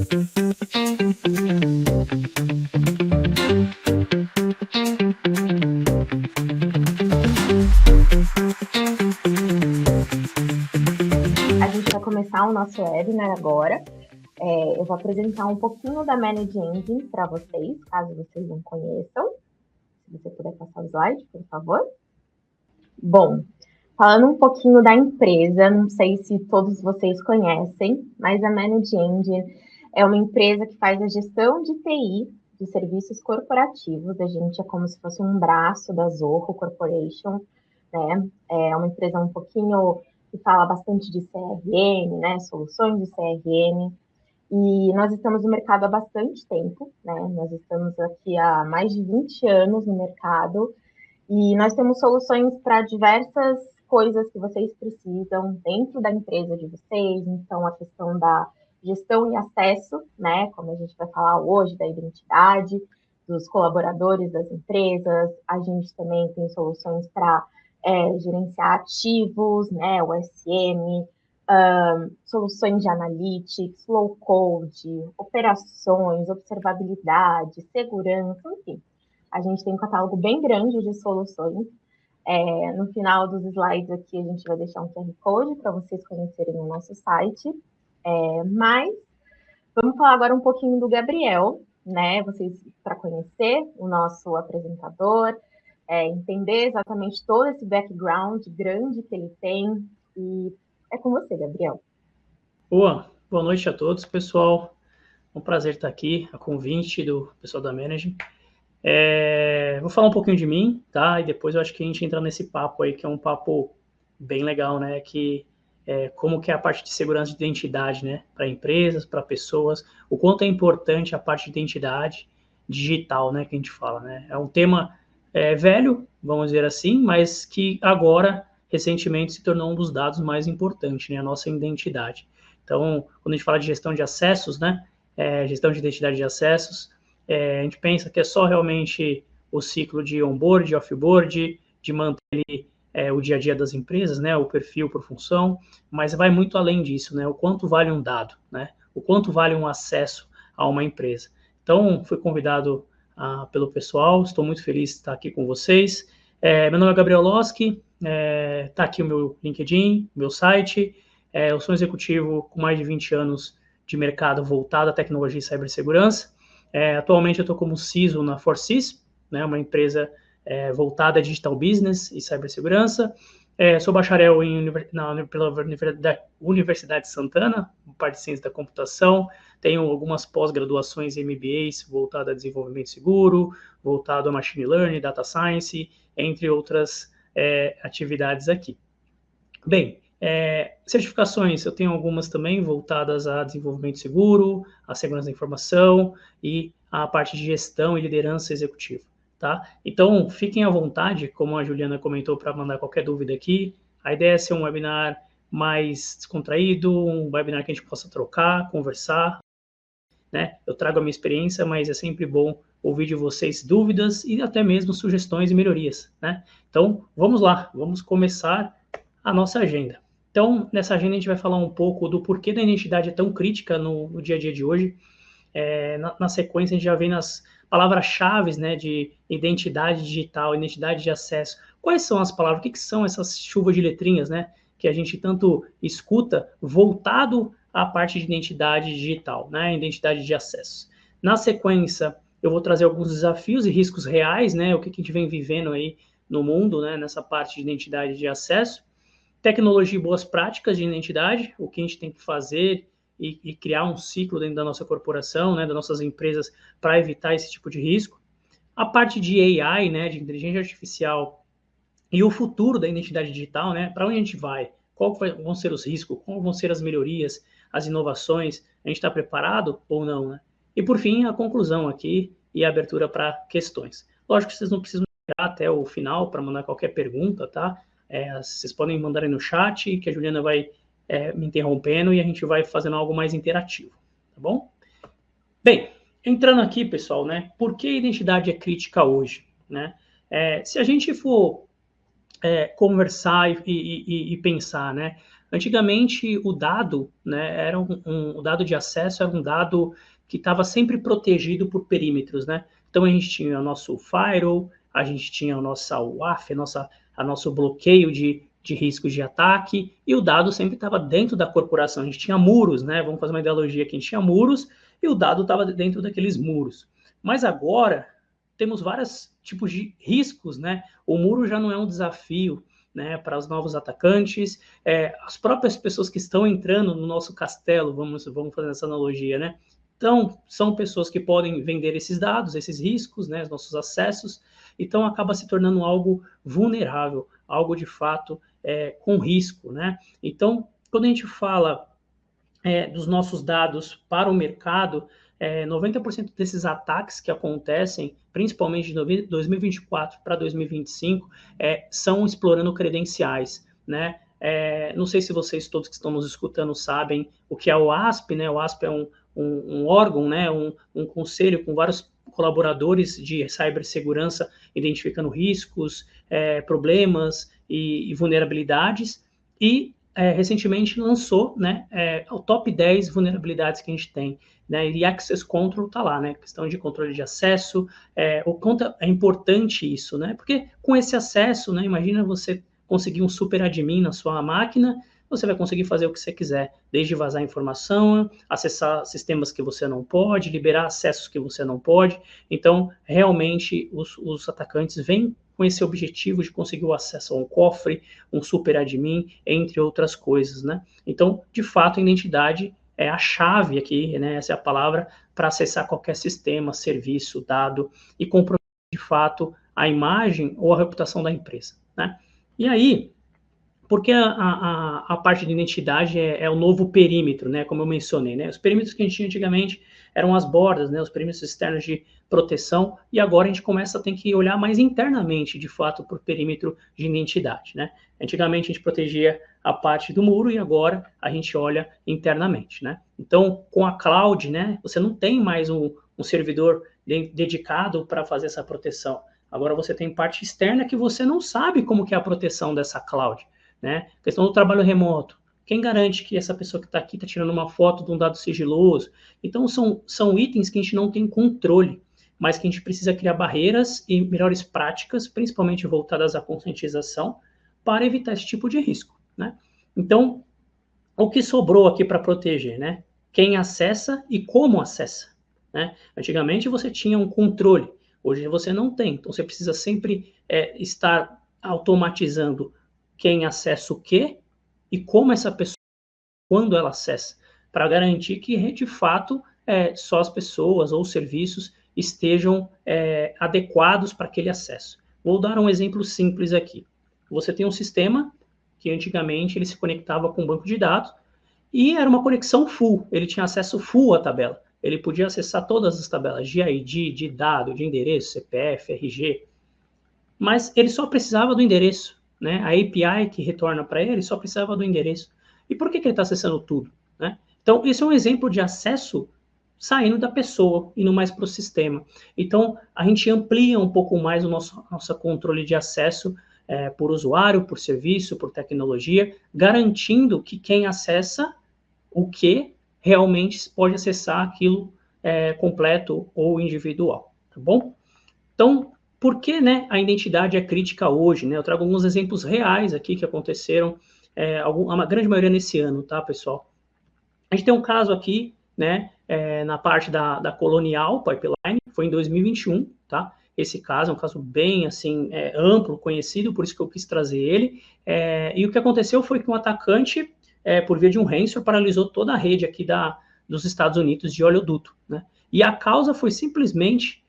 A gente vai começar o nosso webinar agora. Eu vou apresentar um pouquinho da Manage Engine para vocês, caso vocês não conheçam. Se você puder passar o slide, por favor. Bom, falando um pouquinho da empresa, não sei se todos vocês conhecem, mas a Manage Engine é uma empresa que faz a gestão de TI de serviços corporativos. A gente é como se fosse um braço da Zorro Corporation, né? É uma empresa um pouquinho que fala bastante de CRM, né? Soluções de CRM. E nós estamos no mercado há bastante tempo, né? Nós estamos aqui há mais de 20 anos no mercado e nós temos soluções para diversas coisas que vocês precisam dentro da empresa de vocês. Então, a questão da gestão e acesso, né? Como a gente vai falar hoje, da identidade dos colaboradores das empresas. A gente também tem soluções para gerenciar ativos, né? O SM, soluções de analytics, low code, operações, observabilidade, segurança, enfim. A gente tem um catálogo bem grande de soluções. No final dos slides aqui, a gente vai deixar um QR Code para vocês conhecerem o nosso site. Mas vamos falar agora um pouquinho do Gabriel, né? Vocês, para conhecer o nosso apresentador, entender exatamente todo esse background grande que ele tem. E é com você, Gabriel. Boa noite a todos, pessoal. É um prazer estar aqui, a convite do pessoal da Manage. Vou falar um pouquinho de mim, tá? E depois eu acho que a gente entra nesse papo aí, que é um papo bem legal, né? Como que é a parte de segurança de identidade, né? Para empresas, para pessoas, o quanto é importante a parte de identidade digital, né? Que a gente fala, né? É um tema velho, vamos dizer assim, mas que agora, recentemente, se tornou um dos dados mais importantes, né? A nossa identidade. Então, quando a gente fala de gestão de acessos, né? Gestão de identidade de acessos, a gente pensa que é só realmente o ciclo de onboard, de offboard, de manter o dia a dia das empresas, né, o perfil por função, mas vai muito além disso, né, o quanto vale um dado, né, o quanto vale um acesso a uma empresa. Então, fui convidado pelo pessoal, estou muito feliz de estar aqui com vocês. Meu nome é Gabriel Loschi, está aqui o meu LinkedIn, meu site. Eu sou um executivo com mais de 20 anos de mercado voltado à tecnologia e cibersegurança. Atualmente eu estou como CISO na Forsys, né, uma empresa voltada a digital business e cibersegurança. Sou bacharel pela Universidade de Santana, parte de ciência da computação. Tenho algumas pós-graduações e MBAs voltadas a desenvolvimento seguro, voltado a machine learning, data science, entre outras atividades aqui. Bem, certificações, eu tenho algumas também voltadas a desenvolvimento seguro, a segurança da informação e a parte de gestão e liderança executiva, tá? Então, fiquem à vontade, como a Juliana comentou, para mandar qualquer dúvida aqui. A ideia é ser um webinar mais descontraído, um webinar que a gente possa trocar, conversar, né? Eu trago a minha experiência, mas é sempre bom ouvir de vocês dúvidas e até mesmo sugestões e melhorias, né? Então, vamos lá, vamos começar a nossa agenda. Então, nessa agenda a gente vai falar um pouco do porquê da identidade é tão crítica no dia a dia de hoje. Na sequência, a gente já vem nas palavras-chave, né, de identidade digital, identidade de acesso. Quais são as palavras? O que são essas chuvas de letrinhas, né, que a gente tanto escuta voltado à parte de identidade digital, né, identidade de acesso. Na sequência, eu vou trazer alguns desafios e riscos reais, né, o que a gente vem vivendo aí no mundo, né, nessa parte de identidade de acesso. Tecnologia e boas práticas de identidade, o que a gente tem que fazer e criar um ciclo dentro da nossa corporação, né, das nossas empresas, para evitar esse tipo de risco. A parte de AI, né, de inteligência artificial, e o futuro da identidade digital, né, para onde a gente vai, quais vão ser os riscos, quais vão ser as melhorias, as inovações, a gente está preparado ou não, né? E, por fim, a conclusão aqui e a abertura para questões. Lógico que vocês não precisam esperar até o final para mandar qualquer pergunta, tá? Vocês podem mandar aí no chat, que a Juliana vai me interrompendo e a gente vai fazendo algo mais interativo, tá bom? Bem, entrando aqui, pessoal, né? Por que a identidade é crítica hoje, né? Se a gente for conversar e pensar, né? Antigamente, o dado, né, era o dado de acesso era um dado que estava sempre protegido por perímetros, né? Então, a gente tinha o nosso firewall, a gente tinha a nossa WAF, a nosso bloqueio de riscos de ataque, e o dado sempre estava dentro da corporação. A gente tinha muros, né? Vamos fazer uma ideologia aqui, a gente tinha muros e o dado estava dentro daqueles muros. Mas agora temos vários tipos de riscos, né? O muro já não é um desafio, né, para os novos atacantes, as próprias pessoas que estão entrando no nosso castelo, vamos fazer essa analogia, né? Então, são pessoas que podem vender esses dados, esses riscos, né, os nossos acessos, então acaba se tornando algo vulnerável, algo de fato com risco, né? Então, quando a gente fala dos nossos dados para o mercado, 90% desses ataques que acontecem, principalmente de 2024 para 2025, são explorando credenciais, né? Não sei se vocês todos que estão nos escutando sabem o que é o ASP, né? O ASP é um órgão, né? Um conselho com vários colaboradores de cibersegurança identificando riscos, problemas e vulnerabilidades, e recentemente lançou, né, o top 10 vulnerabilidades que a gente tem, né, e Access Control está lá, né, questão de controle de acesso, o quanto é importante isso, né, porque com esse acesso, né, imagina você conseguir um super admin na sua máquina, você vai conseguir fazer o que você quiser, desde vazar informação, acessar sistemas que você não pode, liberar acessos que você não pode. Então, realmente, os atacantes vêm com esse objetivo de conseguir o acesso a um cofre, um super admin, entre outras coisas, né? Então, de fato, a identidade é a chave aqui, né? Essa é a palavra para acessar qualquer sistema, serviço, dado e comprometer, de fato, a imagem ou a reputação da empresa, né? E aí, porque a parte de identidade é o novo perímetro, né? Como eu mencionei, né? Os perímetros que a gente tinha antigamente eram as bordas, né? Os perímetros externos de proteção, e agora a gente começa a ter que olhar mais internamente, de fato, para o perímetro de identidade, né? Antigamente a gente protegia a parte do muro e agora a gente olha internamente, né? Então, com a cloud, né? Você não tem mais um servidor dedicado para fazer essa proteção. Agora você tem parte externa que você não sabe como que é a proteção dessa cloud, né? A questão do trabalho remoto. Quem garante que essa pessoa que está aqui está tirando uma foto de um dado sigiloso? Então, são itens que a gente não tem controle, mas que a gente precisa criar barreiras e melhores práticas, principalmente voltadas à conscientização, para evitar esse tipo de risco, né? Então, o que sobrou aqui para proteger, né? Quem acessa e como acessa, né? Antigamente você tinha um controle, hoje você não tem. Então, você precisa sempre estar automatizando quem acessa o quê e como essa pessoa, quando ela acessa, para garantir que, de fato, só as pessoas ou serviços estejam adequados para aquele acesso. Vou dar um exemplo simples aqui. Você tem um sistema que antigamente ele se conectava com um banco de dados e era uma conexão full, ele tinha acesso full à tabela. Ele podia acessar todas as tabelas de ID, de dado, de endereço, CPF, RG, mas ele só precisava do endereço, né? A API que retorna para ele só precisava do endereço. E por que ele está acessando tudo, né? Então, esse é um exemplo de acesso saindo da pessoa, indo mais para o sistema. Então, a gente amplia um pouco mais o nosso controle de acesso por usuário, por serviço, por tecnologia, garantindo que quem acessa o que realmente pode acessar aquilo completo ou individual, tá bom? Então, por que, né, a identidade é crítica hoje, né? Eu trago alguns exemplos reais aqui que aconteceram, a grande maioria nesse ano, tá, pessoal? A gente tem um caso aqui, né, na parte da Colonial Pipeline, foi em 2021, tá? Esse caso é um caso bem, assim, amplo, conhecido, por isso que eu quis trazer ele. E o que aconteceu foi que um atacante, por via de um ransomware, paralisou toda a rede aqui dos Estados Unidos de oleoduto, né? E a causa foi simplesmente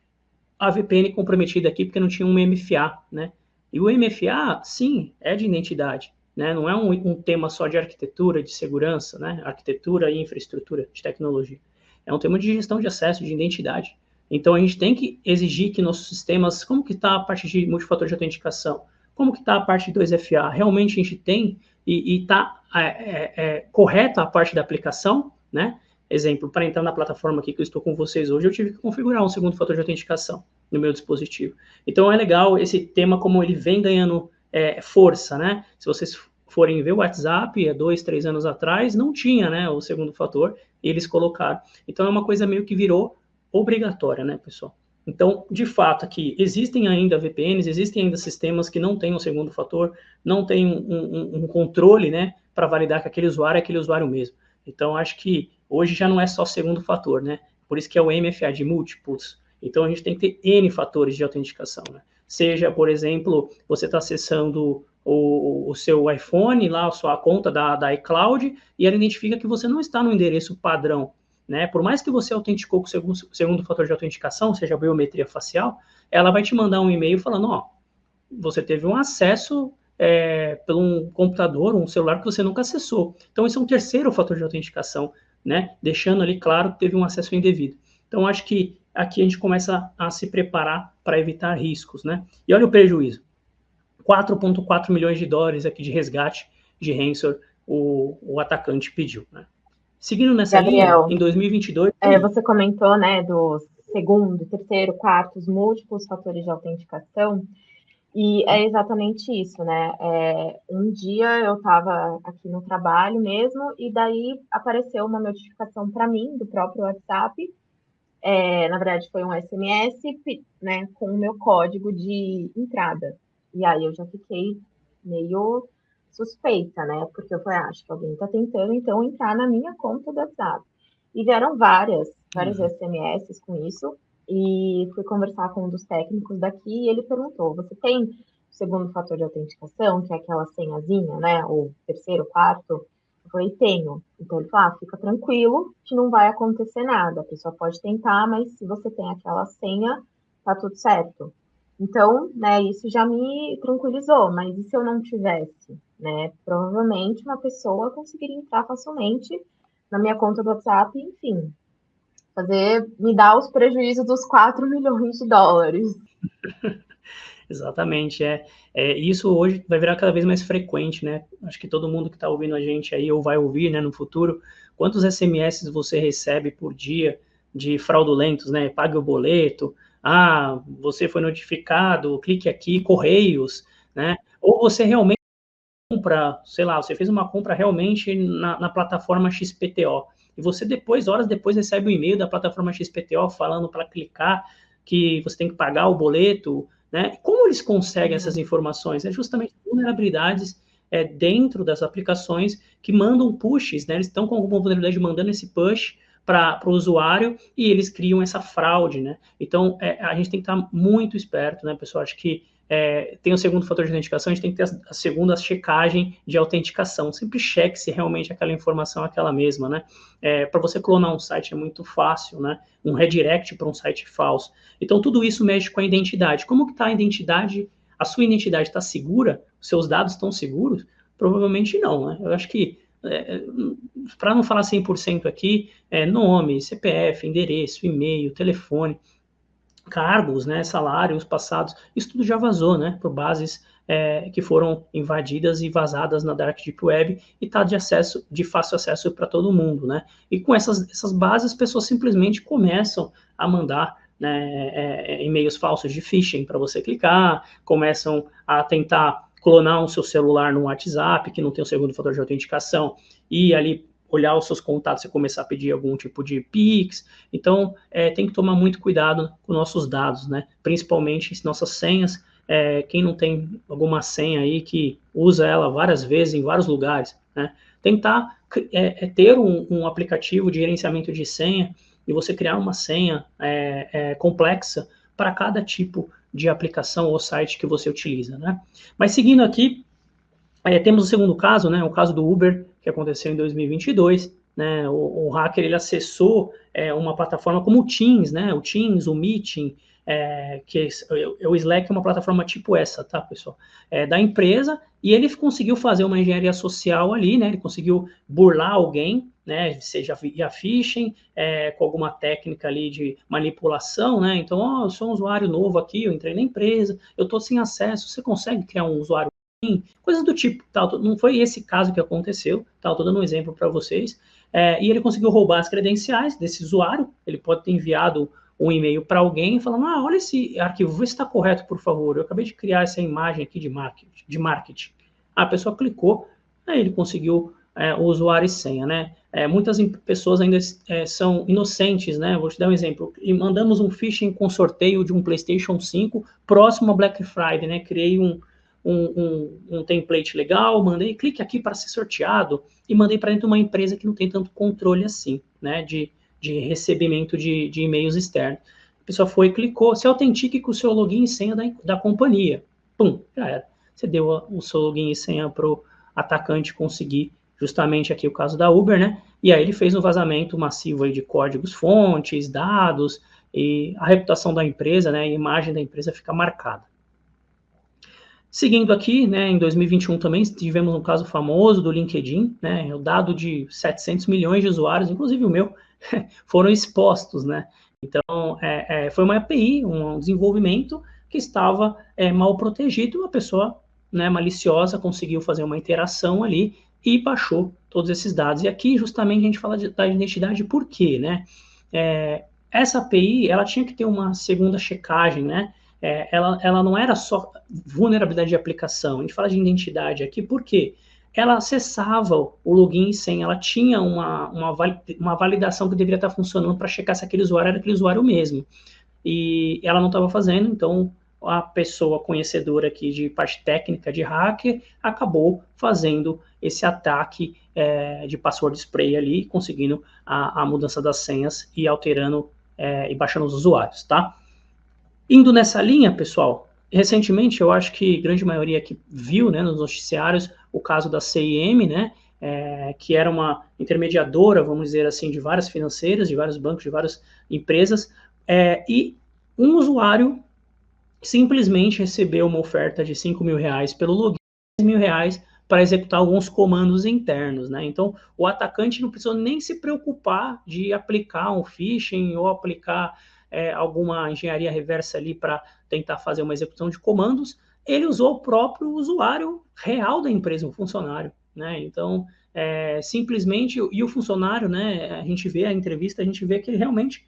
a VPN comprometida aqui, porque não tinha um MFA, né? E o MFA, sim, é de identidade, né? Não é um tema só de arquitetura, de segurança, né? Arquitetura e infraestrutura de tecnologia. É um tema de gestão de acesso, de identidade. Então, a gente tem que exigir que nossos sistemas, como que está a parte de multifator de autenticação? Como que está a parte de 2FA? Realmente a gente tem e está correta a parte da aplicação, né? Exemplo, para entrar na plataforma aqui que eu estou com vocês hoje, eu tive que configurar um segundo fator de autenticação no meu dispositivo. Então, é legal esse tema, como ele vem ganhando força, né? Se vocês forem ver o WhatsApp, há 2, 3 anos atrás, não tinha, né, o segundo fator, e eles colocaram. Então, é uma coisa meio que virou obrigatória, né, pessoal? Então, de fato, aqui existem ainda VPNs, existem ainda sistemas que não têm o segundo fator, não tem um controle, né, para validar que aquele usuário é aquele usuário mesmo. Então, acho que hoje já não é só segundo fator, né? Por isso que é o MFA de múltiplos. Então, a gente tem que ter N fatores de autenticação, né? Seja, por exemplo, você está acessando o seu iPhone, lá a sua conta da iCloud, e ela identifica que você não está no endereço padrão, né? Por mais que você autenticou com o segundo fator de autenticação, seja a biometria facial, ela vai te mandar um e-mail falando, ó, você teve um acesso por um computador, um celular que você nunca acessou. Então, esse é um terceiro fator de autenticação, né? Deixando ali claro que teve um acesso indevido. Então, acho que aqui a gente começa a se preparar para evitar riscos, né? E olha o prejuízo. 4,4 milhões de dólares aqui de resgate de ransom o atacante pediu, né? Seguindo nessa linha, Gabriel, em 2022... você comentou, né, dos segundo, terceiro, quarto, os múltiplos fatores de autenticação, e é exatamente isso, né? Um dia eu estava aqui no trabalho mesmo, e daí apareceu uma notificação para mim do próprio WhatsApp. Na verdade, foi um SMS, né, com o meu código de entrada. E aí eu já fiquei meio suspeita, né? Porque eu falei, acho que alguém está tentando, então, entrar na minha conta do WhatsApp. E vieram vários SMS com isso. E fui conversar com um dos técnicos daqui e ele perguntou: você tem o segundo fator de autenticação, que é aquela senhazinha, né? Ou terceiro, quarto? Eu falei, tenho. Então ele falou, fica tranquilo que não vai acontecer nada. A pessoa pode tentar, mas se você tem aquela senha, tá tudo certo. Então, né, isso já me tranquilizou, mas e se eu não tivesse, né? Provavelmente uma pessoa conseguiria entrar facilmente na minha conta do WhatsApp, enfim, me dar os prejuízos dos 4 milhões de dólares. Exatamente, isso hoje vai virar cada vez mais frequente, né? Acho que todo mundo que está ouvindo a gente aí ou vai ouvir, né, no futuro, quantos SMS você recebe por dia de fraudulentos, né? Pague o boleto, você foi notificado, clique aqui, correios, né? Ou você realmente compra, sei lá, você fez uma compra realmente na plataforma XPTO, e você depois, horas depois, recebe um e-mail da plataforma XPTO falando para clicar que você tem que pagar o boleto, né? Como eles conseguem essas informações? É justamente vulnerabilidades dentro das aplicações que mandam pushes, né? Eles estão com alguma vulnerabilidade mandando esse push para o usuário e eles criam essa fraude, né? Então, a gente tem que estar muito esperto, né, pessoal? Acho que tem o segundo fator de autenticação, a gente tem que ter a segunda checagem de autenticação. Sempre cheque se realmente aquela informação é aquela mesma, né? Para você clonar um site é muito fácil, né? Um redirect para um site falso. Então, tudo isso mexe com a identidade. Como que está a identidade? A sua identidade está segura? Os seus dados estão seguros? Provavelmente não, né? Eu acho que, para não falar 100% aqui, nome, CPF, endereço, e-mail, telefone, cargos, né, salários passados, isso tudo já vazou, né, por bases que foram invadidas e vazadas na Dark Deep Web e está de fácil acesso para todo mundo, né? E com essas bases, as pessoas simplesmente começam a mandar, né, e-mails falsos de phishing para você clicar, começam a tentar clonar o seu celular no WhatsApp, que não tem o segundo fator de autenticação, e ali olhar os seus contatos e começar a pedir algum tipo de Pix. Então, tem que tomar muito cuidado com nossos dados, né? Principalmente nossas senhas. Quem não tem alguma senha aí que usa ela várias vezes em vários lugares, né? Tentar ter um aplicativo de gerenciamento de senha e você criar uma senha complexa para cada tipo de aplicação ou site que você utiliza, né? Mas seguindo aqui, temos o segundo caso, né, o caso do Uber, que aconteceu em 2022, né, o hacker ele acessou uma plataforma como o Teams, né, o Teams, o Meeting, que o Slack é uma plataforma tipo essa, tá, pessoal? Da empresa, e ele conseguiu fazer uma engenharia social ali, né, ele conseguiu burlar alguém, né, seja via phishing, com alguma técnica ali de manipulação, né, então, eu sou um usuário novo aqui, eu entrei na empresa, eu estou sem acesso, você consegue criar um usuário? Coisas do tipo, tá? Não foi esse caso que aconteceu, tá? Estou dando um exemplo para vocês. E ele conseguiu roubar as credenciais desse usuário, ele pode ter enviado um e-mail para alguém falando, olha esse arquivo, vê se está correto, por favor, eu acabei de criar essa imagem aqui de marketing. A pessoa clicou, Aí ele conseguiu o usuário e senha, né? Muitas pessoas ainda são inocentes, né? Vou te dar um exemplo. E mandamos um phishing com sorteio de um PlayStation 5 próximo a Black Friday, né? Criei um template legal, mandei, clique aqui para ser sorteado, e mandei para dentro de uma empresa que não tem tanto controle assim, né? De recebimento de e-mails externos. A pessoa foi, clicou, se autentique com o seu login e senha da companhia. Pum, já era. Você deu o seu login e senha para o atacante conseguir, justamente aqui o caso da Uber, né? E aí ele fez um vazamento massivo aí de códigos fontes, dados, e a reputação da empresa, né? A imagem da empresa fica marcada. Seguindo aqui, né, em 2021 também tivemos um caso famoso do LinkedIn, né, o dado de 700 milhões de usuários, inclusive o meu, foram expostos, né? Então, foi uma API, um desenvolvimento que estava mal protegido, uma pessoa, né, maliciosa conseguiu fazer uma interação ali e baixou todos esses dados. E aqui, justamente, a gente fala da identidade por quê, né? Essa API, ela tinha que ter uma segunda checagem, né? Ela não era só vulnerabilidade de aplicação, a gente fala de identidade aqui, por quê? Ela acessava o login e senha, ela tinha uma validação que deveria estar funcionando para checar se aquele usuário era aquele usuário mesmo. E ela não estava fazendo, então a pessoa conhecedora aqui de parte técnica de hacker acabou fazendo esse ataque de password spray ali, conseguindo a mudança das senhas e alterando e baixando os usuários, tá? Indo nessa linha, pessoal, recentemente eu acho que a grande maioria que viu, né, nos noticiários o caso da CIM, né, que era uma intermediadora, vamos dizer assim, de várias financeiras, de vários bancos, de várias empresas, e um usuário simplesmente recebeu uma oferta de R$ 5.000 pelo login, R$ 10.000 para executar alguns comandos internos, né? Então, o atacante não precisou nem se preocupar de aplicar um phishing ou aplicar alguma engenharia reversa ali para tentar fazer uma execução de comandos. Ele usou o próprio usuário real da empresa, um funcionário, né? Então, simplesmente, e o funcionário, né? A gente vê a entrevista, a gente vê que ele realmente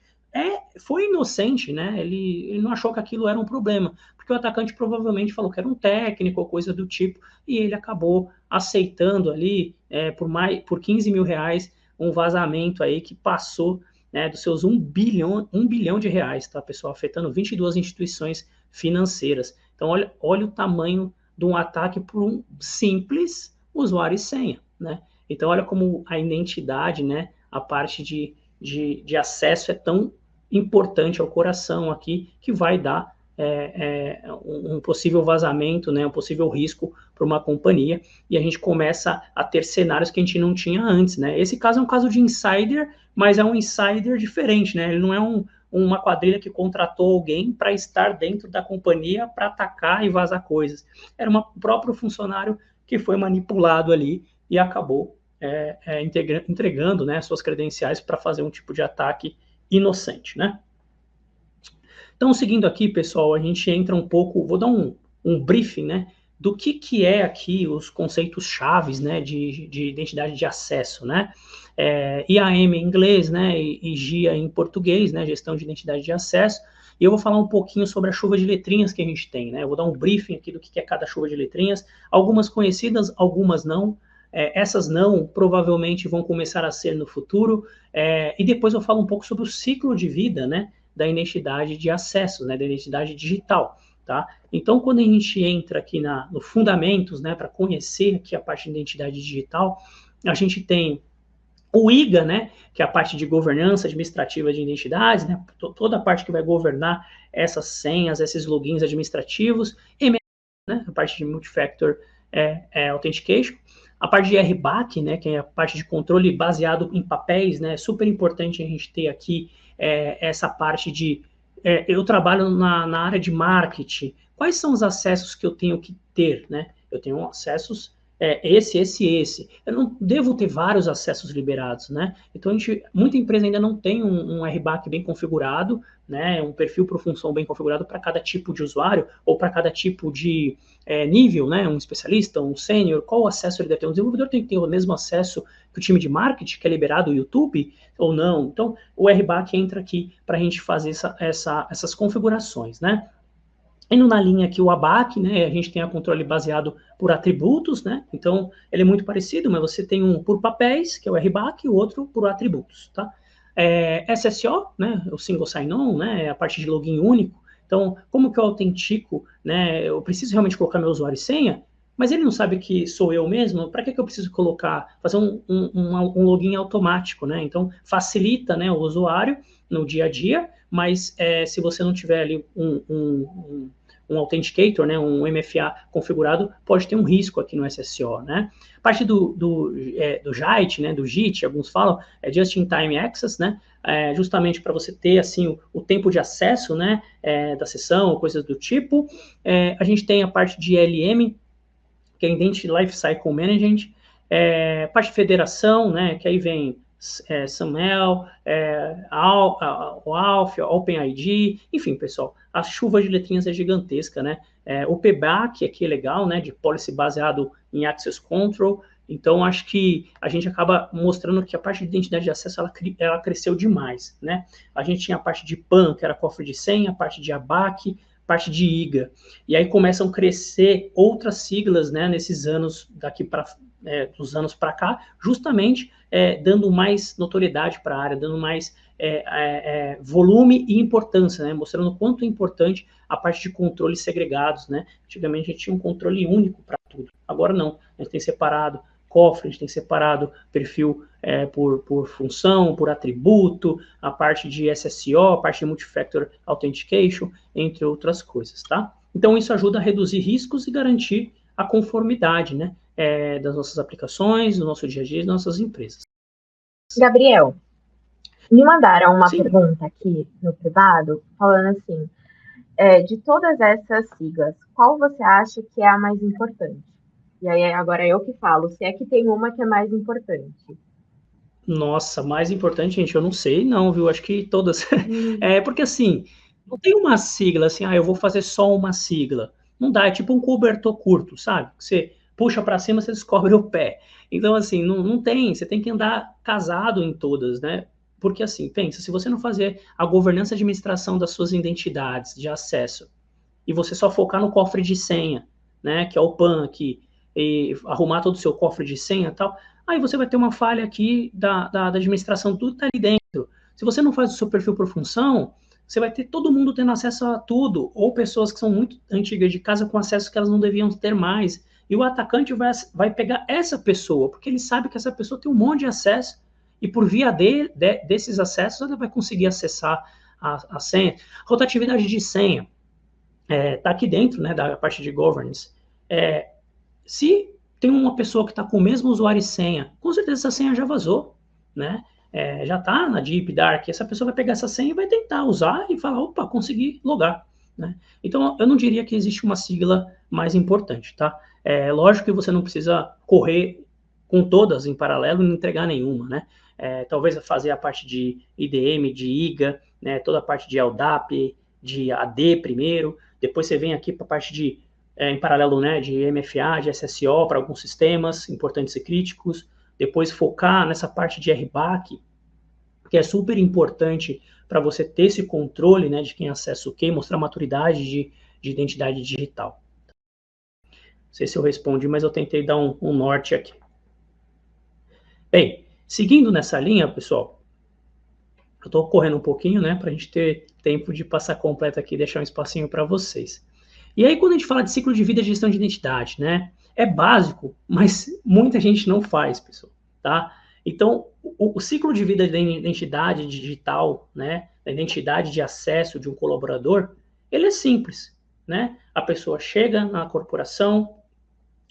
foi inocente, né? Ele não achou que aquilo era um problema, porque o atacante provavelmente falou que era um técnico ou coisa do tipo, e ele acabou aceitando ali por R$ 15.000 um vazamento aí que passou, né, dos seus 1 bilhão de reais, tá, pessoal? Afetando 22 instituições financeiras. Então, olha o tamanho de um ataque por um simples usuário e senha, né? Então, olha como a identidade, né, a parte de acesso é tão importante ao coração aqui, que vai dar um possível vazamento, né, um possível risco para uma companhia, e a gente começa a ter cenários que a gente não tinha antes, né? Esse caso é um caso de insider, mas é um insider diferente, né? Ele não é uma quadrilha que contratou alguém para estar dentro da companhia para atacar e vazar coisas. Era um próprio funcionário que foi manipulado ali e acabou entregando, né, suas credenciais para fazer um tipo de ataque inocente, né? Então, seguindo aqui, pessoal, a gente entra um pouco, vou dar um briefing, né, do que é aqui os conceitos chaves, né, de identidade de acesso, né? IAM em inglês, né, e GIA em português, né, gestão de identidade de acesso. E eu vou falar um pouquinho sobre a chuva de letrinhas que a gente tem, né? Eu vou dar um briefing aqui do que é cada chuva de letrinhas, algumas conhecidas, algumas não. Essas não, provavelmente vão começar a ser no futuro, e depois eu falo um pouco sobre o ciclo de vida, né, da identidade de acesso, né, da identidade digital, tá? Então, quando a gente entra aqui no fundamentos, né, para conhecer aqui a parte de identidade digital, a gente tem o IGA, né, que é a parte de governança administrativa de identidades, né, toda a parte que vai governar essas senhas, esses logins administrativos, né, a parte de multifactor authentication, a parte de RBAC, né, que é a parte de controle baseado em papéis, né, super importante a gente ter aqui essa parte de eu trabalho na área de marketing, quais são os acessos que eu tenho que ter, né? Eu tenho acessos esse. Eu não devo ter vários acessos liberados, né? Então, muita empresa ainda não tem um RBAC bem configurado, né? Um perfil por função bem configurado para cada tipo de usuário ou para cada tipo de nível, né? Um especialista, um sênior, qual acesso ele deve ter? Um desenvolvedor tem que ter o mesmo acesso que o time de marketing, que é liberado o YouTube, ou não? Então, o RBAC entra aqui para a gente fazer essas configurações, né? Indo na linha aqui o ABAC, né, a gente tem a controle baseado por atributos, né, então ele é muito parecido, mas você tem um por papéis, que é o RBAC, e o outro por atributos, tá? SSO, né, o Single Sign-On, né, é a parte de login único, então como que eu autentico, né, eu preciso realmente colocar meu usuário e senha, mas ele não sabe que sou eu mesmo, para que eu preciso fazer um login automático, né, então facilita, né, o usuário no dia a dia, mas se você não tiver ali um Authenticator, né, um MFA configurado, pode ter um risco aqui no SSO, né? A parte do JIT, né, do JIT, alguns falam, é Just-in-Time Access, né, justamente para você ter, assim, o tempo de acesso, né, da sessão, coisas do tipo. A gente tem a parte de LM, que é Identity Lifecycle Management, parte de federação, né, que aí vem SAML, o ALF, OpenID, enfim, pessoal, a chuva de letrinhas é gigantesca, né? O PBAC aqui é legal, né, de policy baseado em Access Control, então acho que a gente acaba mostrando que a parte de identidade de acesso, ela cresceu demais, né? A gente tinha a parte de PAN, que era cofre de senha, a parte de ABAC, parte de IGA, e aí começam a crescer outras siglas, né, nesses anos dos anos para cá, justamente dando mais notoriedade para a área, dando mais volume e importância, né? Mostrando o quanto é importante a parte de controles segregados, né? Antigamente a gente tinha um controle único para tudo, agora não, a gente tem separado cofre, a gente tem separado perfil por função, por atributo, a parte de SSO, a parte de Multifactor Authentication, entre outras coisas, tá? Então isso ajuda a reduzir riscos e garantir a conformidade, né, das nossas aplicações, do nosso dia a dia, das nossas empresas. Gabriel, me mandaram uma Sim. pergunta aqui no privado, falando assim, de todas essas siglas, qual você acha que é a mais importante? E aí agora eu que falo, se é que tem uma que é mais importante. Nossa, mais importante, gente, eu não sei não, viu? Acho que todas. Porque assim, não tem uma sigla assim, eu vou fazer só uma sigla. Não dá, é tipo um cobertor curto, sabe? Você puxa para cima, você descobre o pé. Então, assim, não tem, você tem que andar casado em todas, né? Porque assim, pensa, se você não fazer a governança e administração das suas identidades de acesso e você só focar no cofre de senha, né, que é o PAN aqui, e arrumar todo o seu cofre de senha e tal, aí você vai ter uma falha aqui da administração, tudo está ali dentro. Se você não faz o seu perfil por função, você vai ter todo mundo tendo acesso a tudo, ou pessoas que são muito antigas de casa com acesso que elas não deviam ter mais. E o atacante vai pegar essa pessoa, porque ele sabe que essa pessoa tem um monte de acesso, e por via desses acessos, ela vai conseguir acessar a senha. Rotatividade de senha está aqui dentro, né, da parte de governance. Se tem uma pessoa que está com o mesmo usuário e senha, com certeza essa senha já vazou, né? Já está na Deep Dark, essa pessoa vai pegar essa senha e vai tentar usar e falar, opa, consegui logar, né? Então, eu não diria que existe uma sigla mais importante, tá? Lógico que você não precisa correr com todas em paralelo e não entregar nenhuma, né? Talvez fazer a parte de IDM, de IGA, né? Toda a parte de LDAP, de AD primeiro, depois você vem aqui para a parte de em paralelo, né, de MFA, de SSO para alguns sistemas importantes e críticos, depois focar nessa parte de RBAC, que é super importante para você ter esse controle, né, de quem acessa o quê, mostrar maturidade de identidade digital. Não sei se eu respondi, mas eu tentei dar um norte aqui. Bem, seguindo nessa linha, pessoal, eu estou correndo um pouquinho, né, para a gente ter tempo de passar completo aqui e deixar um espacinho para vocês. E aí, quando a gente fala de ciclo de vida de gestão de identidade, né? É básico, mas muita gente não faz, pessoal, tá? Então, o ciclo de vida da identidade digital, né? Da identidade de acesso de um colaborador, ele é simples, né? A pessoa chega na corporação,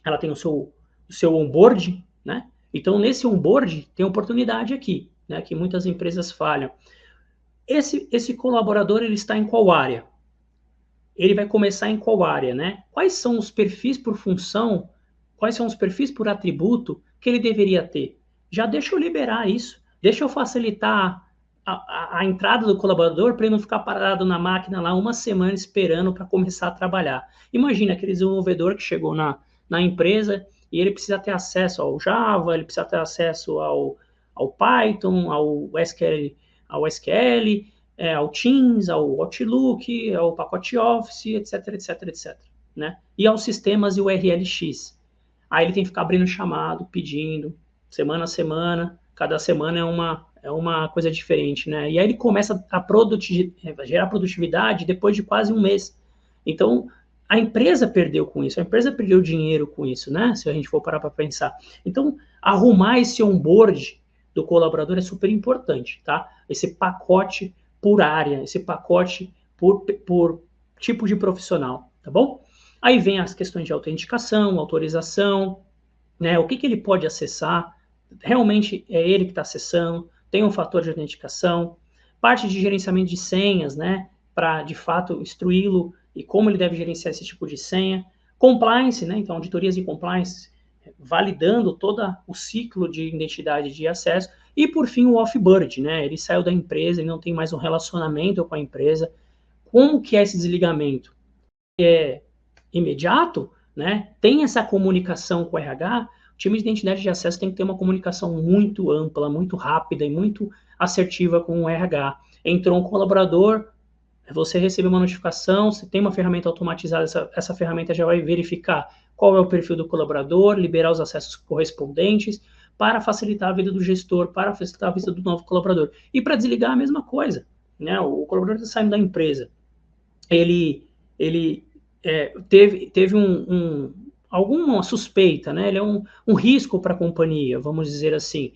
ela tem o seu onboard, né? Então, nesse onboard, tem oportunidade aqui, né? Que muitas empresas falham. Esse colaborador, ele está em qual área? Ele vai começar em qual área, né? Quais são os perfis por função, quais são os perfis por atributo que ele deveria ter? Já deixa eu liberar isso, deixa eu facilitar a entrada do colaborador para ele não ficar parado na máquina lá uma semana esperando para começar a trabalhar. Imagina aquele desenvolvedor que chegou na empresa e ele precisa ter acesso ao Java, ele precisa ter acesso ao Python, ao SQL, ao Teams, ao Outlook, ao pacote Office, etc, etc, etc, né? E aos sistemas e o RLX. Aí ele tem que ficar abrindo chamado, pedindo, semana a semana, cada semana é uma coisa diferente, né? E aí ele começa a gerar produtividade depois de quase um mês. Então, a empresa perdeu com isso, a empresa perdeu dinheiro com isso, né? Se a gente for parar para pensar. Então, arrumar esse onboard do colaborador é super importante, tá? Esse pacote por área, esse pacote por tipo de profissional, tá bom? Aí vem as questões de autenticação, autorização, né? O que ele pode acessar? Realmente é ele que está acessando? Tem um fator de autenticação, parte de gerenciamento de senhas, né? Para de fato instruí-lo e como ele deve gerenciar esse tipo de senha. Compliance, né? Então, auditorias de compliance, validando todo o ciclo de identidade de acesso. E, por fim, o offboard, né? Ele saiu da empresa, ele não tem mais um relacionamento com a empresa. Como que é esse desligamento? É imediato, né? Tem essa comunicação com o RH, o time de identidade de acesso tem que ter uma comunicação muito ampla, muito rápida e muito assertiva com o RH. Entrou um colaborador, você recebe uma notificação, você tem uma ferramenta automatizada, essa ferramenta já vai verificar qual é o perfil do colaborador, liberar os acessos correspondentes, para facilitar a vida do gestor, para facilitar a vida do novo colaborador. E para desligar a mesma coisa, né? O colaborador está saindo da empresa, ele teve alguma suspeita, né? Ele é um risco para a companhia, vamos dizer assim.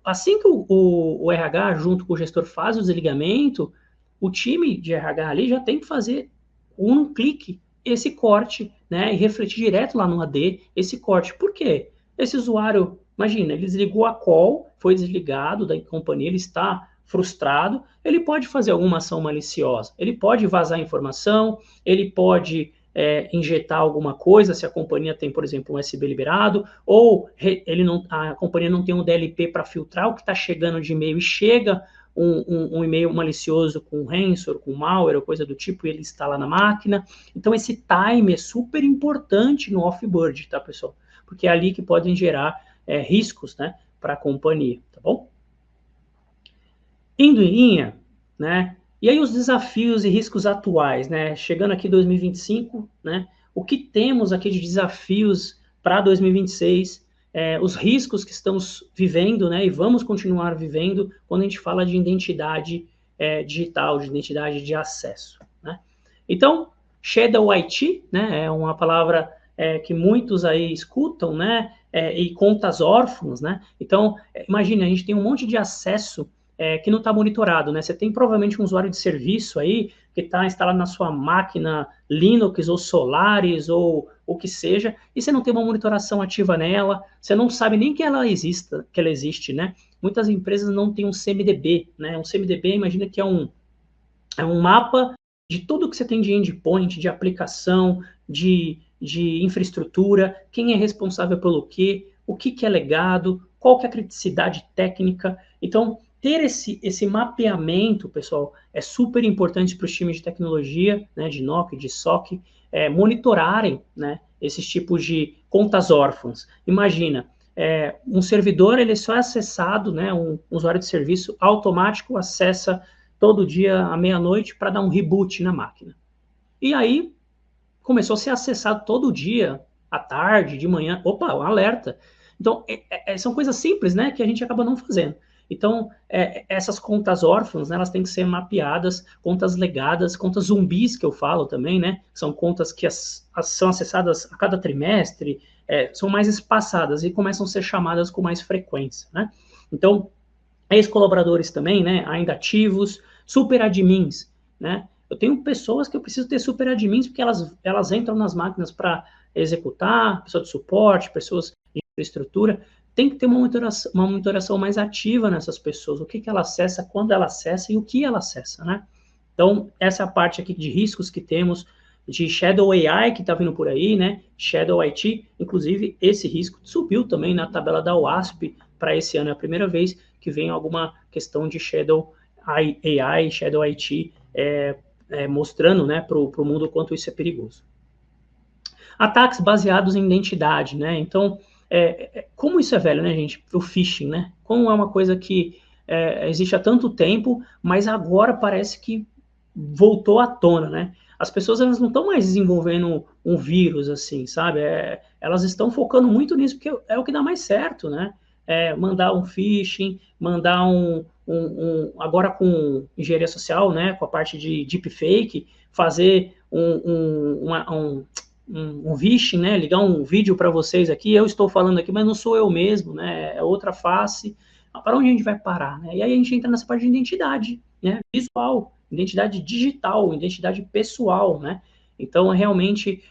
Assim que o RH, junto com o gestor, faz o desligamento, o time de RH ali já tem que fazer um clique esse corte, né? E refletir direto lá no AD esse corte. Por quê? Esse usuário, imagina, ele desligou a call, foi desligado da companhia, ele está frustrado, ele pode fazer alguma ação maliciosa, ele pode vazar informação, ele pode injetar alguma coisa, se a companhia tem, por exemplo, um USB liberado, ou a companhia não tem um DLP para filtrar o que está chegando de e-mail e chega um e-mail malicioso com ransomware, com malware ou coisa do tipo, e ele está lá na máquina. Então, esse time é super importante no offboard, tá, pessoal? Porque é ali que podem gerar riscos, né, para a companhia, tá bom? Indo em linha, né? E aí os desafios e riscos atuais, né? Chegando aqui 2025, né? O que temos aqui de desafios para 2026? Os riscos que estamos vivendo, né? E vamos continuar vivendo quando a gente fala de identidade digital, de identidade de acesso, né? Então, Shadow IT, né? É uma palavra que muitos aí escutam, né? E contas órfãos, né? Então, imagine, a gente tem um monte de acesso que não está monitorado, né? Você tem provavelmente um usuário de serviço aí que está instalado na sua máquina Linux ou Solaris ou o que seja, e você não tem uma monitoração ativa nela, você não sabe nem que ela existe, né? Muitas empresas não têm um CMDB, né? Um CMDB, imagina que é um mapa de tudo que você tem de endpoint, de aplicação, de infraestrutura, quem é responsável pelo quê, o que é legado, qual que é a criticidade técnica. Então, ter esse mapeamento, pessoal, é super importante para os times de tecnologia, né, de NOC, de SOC, monitorarem, né, esses tipos de contas órfãs. Imagina, um servidor ele só é acessado, né, um usuário de serviço automático acessa todo dia à meia-noite para dar um reboot na máquina. E aí começou a ser acessado todo dia, à tarde, de manhã. Opa, um alerta. Então, são coisas simples, né, que a gente acaba não fazendo. Então, essas contas órfãs, né, elas têm que ser mapeadas, contas legadas, contas zumbis, que eu falo também, né, são contas que são acessadas a cada trimestre, são mais espaçadas e começam a ser chamadas com mais frequência, né. Então, ex-colaboradores também, né, ainda ativos, super admins, né. Eu tenho pessoas que eu preciso ter super admins porque elas entram nas máquinas para executar, pessoas de suporte, pessoas de infraestrutura, tem que ter uma monitoração mais ativa nessas pessoas, o que ela acessa, quando ela acessa e o que ela acessa, né? Então, essa é a parte aqui de riscos que temos, de Shadow AI que está vindo por aí, né? Shadow IT, inclusive esse risco subiu também na tabela da WASP para esse ano, é a primeira vez que vem alguma questão de Shadow AI, Shadow IT, mostrando, né, para o mundo o quanto isso é perigoso. Ataques baseados em identidade, né? Então, como isso é velho, né, gente? O phishing, né? Como é uma coisa que existe há tanto tempo, mas agora parece que voltou à tona, né? As pessoas elas não estão mais desenvolvendo um vírus, assim, sabe? Elas estão focando muito nisso, porque é o que dá mais certo, né? Mandar um phishing, mandar agora com engenharia social, né? Com a parte de deepfake, fazer um phishing, né? Ligar um vídeo para vocês aqui, eu estou falando aqui, mas não sou eu mesmo, né? É outra face. Para onde a gente vai parar, né? E aí a gente entra nessa parte de identidade, né? Visual, identidade digital, identidade pessoal, né? Então, realmente,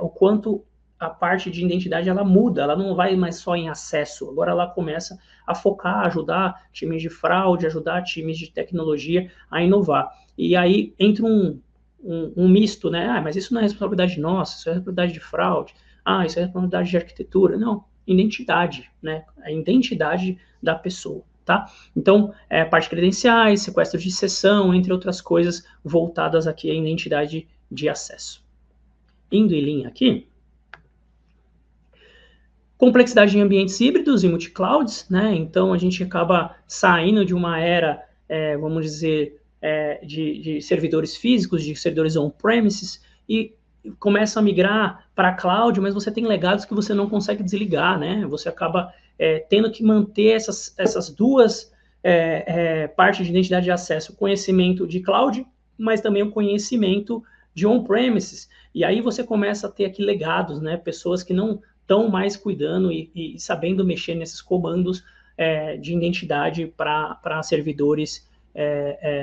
o quanto a parte de identidade ela muda, ela não vai mais só em acesso, agora ela começa a focar, ajudar times de fraude, ajudar times de tecnologia a inovar. E aí entra um misto, né? Ah, mas isso não é responsabilidade nossa, isso é responsabilidade de fraude. Ah, isso é responsabilidade de arquitetura. Não, identidade, né? A identidade da pessoa, tá? Então, parte de credenciais, sequestro de sessão, entre outras coisas voltadas aqui à identidade de acesso. Indo em linha aqui, complexidade em ambientes híbridos e multiclouds, né? Então, a gente acaba saindo de uma era, vamos dizer, de servidores físicos, de servidores on-premises, e começa a migrar para a cloud, mas você tem legados que você não consegue desligar, né? Você acaba tendo que manter essas duas partes de identidade de acesso, o conhecimento de cloud, mas também o conhecimento de on-premises. E aí você começa a ter aqui legados, né? Pessoas que não estão mais cuidando e sabendo mexer nesses comandos de identidade para servidores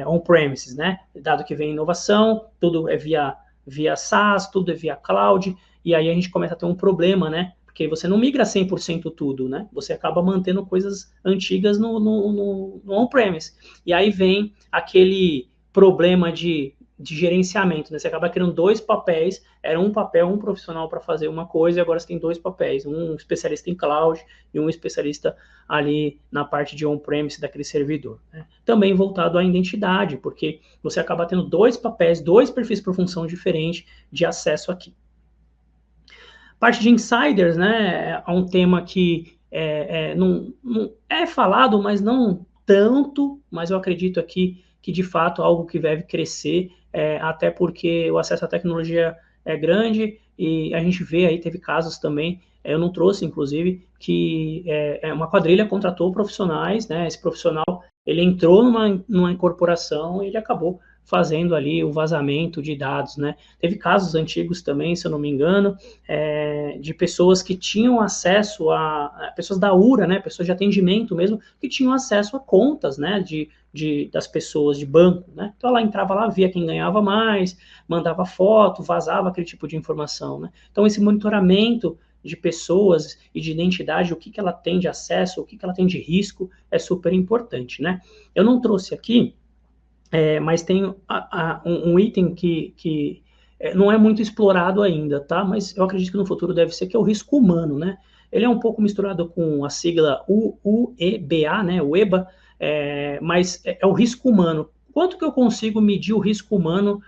on-premises, né? Dado que vem inovação, tudo é via SaaS, tudo é via cloud, e aí a gente começa a ter um problema, né? Porque você não migra 100% tudo, né? Você acaba mantendo coisas antigas no on-premise. E aí vem aquele problema de gerenciamento, né? Você acaba criando dois papéis, era um papel, um profissional para fazer uma coisa, e agora você tem dois papéis, um especialista em cloud e um especialista ali na parte de on-premise daquele servidor, né? Também voltado à identidade, porque você acaba tendo dois papéis, dois perfis por função diferente de acesso aqui. Parte de insiders, né, é um tema que não é falado, mas não tanto, mas eu acredito aqui que de fato é algo que deve crescer, até porque o acesso à tecnologia é grande e a gente vê aí, teve casos também, eu não trouxe inclusive, que uma quadrilha contratou profissionais, né, esse profissional ele entrou numa incorporação e ele acabou fazendo ali o vazamento de dados, né? Teve casos antigos também, se eu não me engano, de pessoas que tinham acesso a pessoas da URA, né, pessoas de atendimento mesmo, que tinham acesso a contas, né, das pessoas de banco, né? Então ela entrava lá, via quem ganhava mais, mandava foto, vazava aquele tipo de informação, né? Então esse monitoramento de pessoas e de identidade, o que ela tem de acesso, o que ela tem de risco, é super importante, né? Eu não trouxe aqui, mas tem um item que não é muito explorado ainda, tá? Mas eu acredito que no futuro deve ser, que é o risco humano, né? Ele é um pouco misturado com a sigla UEBA, né? O EBA, mas é o risco humano. Quanto que eu consigo medir o risco humano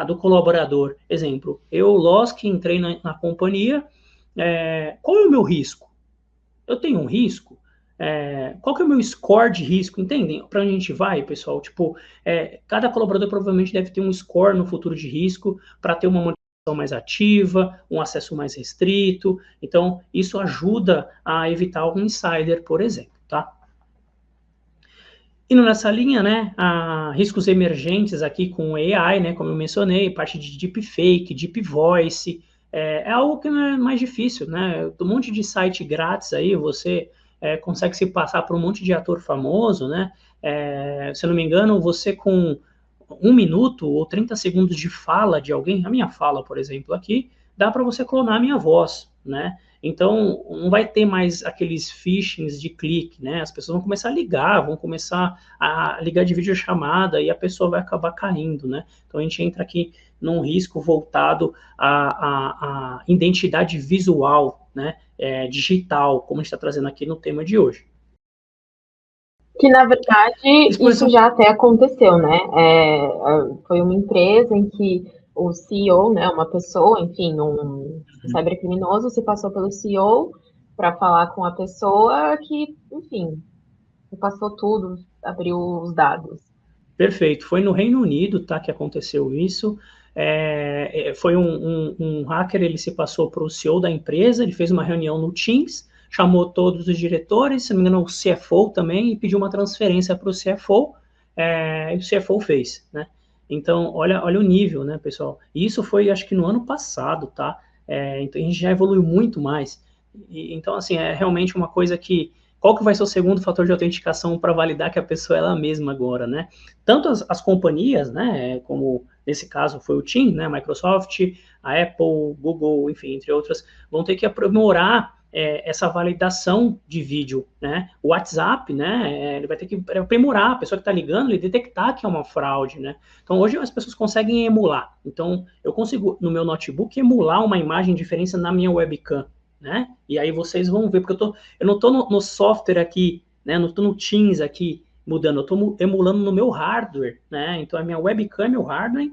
do colaborador? Exemplo, eu, Losk, entrei na companhia, qual é o meu risco? Eu tenho um risco? Qual que é o meu score de risco? Entendem? Para onde a gente vai, pessoal? Tipo, cada colaborador provavelmente deve ter um score no futuro de risco para ter uma monitoração mais ativa, um acesso mais restrito. Então, isso ajuda a evitar algum insider, por exemplo, tá? Indo nessa linha, né, riscos emergentes aqui com AI, né, como eu mencionei, parte de deepfake, deep voice, algo que não é mais difícil, né? Um monte de site grátis aí, você consegue se passar por um monte de ator famoso, né? Se eu não me engano, você com 1 minuto ou 30 segundos de fala de alguém, a minha fala, por exemplo, aqui, dá para você clonar a minha voz, né? Então, não vai ter mais aqueles phishings de clique, né? As pessoas vão começar a ligar, vão começar a ligar de videochamada e a pessoa vai acabar caindo, né? Então, a gente entra aqui num risco voltado à identidade visual, né? Digital, como a gente está trazendo aqui no tema de hoje. Que, na verdade, isso já até aconteceu, né? Foi uma empresa em que o CEO, né, uma pessoa, enfim, um cybercriminoso se passou pelo CEO para falar com a pessoa que, enfim, Você passou tudo, abriu os dados. Perfeito. Foi no Reino Unido, tá, que aconteceu isso. Foi um hacker, ele se passou para o CEO da empresa, ele fez uma reunião no Teams, chamou todos os diretores, se não me engano, o CFO também, e pediu uma transferência para o CFO, e o CFO fez, né? Então, olha o nível, né, pessoal? E isso foi, acho que no ano passado, tá? Então, a gente já evoluiu muito mais. Então, assim, é realmente uma coisa que... Qual que vai ser o segundo fator de autenticação para validar que a pessoa é ela mesma agora, né? Tanto as companhias, né, como nesse caso foi o Team, né, Microsoft, a Apple, Google, enfim, entre outras, vão ter que aprimorar essa validação de vídeo, né? O WhatsApp, né, ele vai ter que aprimorar, a pessoa que está ligando, ele detectar que é uma fraude, né? Então, hoje as pessoas conseguem emular. Então, eu consigo, no meu notebook, emular uma imagem diferente na minha webcam, né? E aí vocês vão ver, porque eu não estou no software aqui, né? Não estou no Teams aqui, mudando, eu estou emulando no meu hardware, né? Então a minha webcam é meu hardware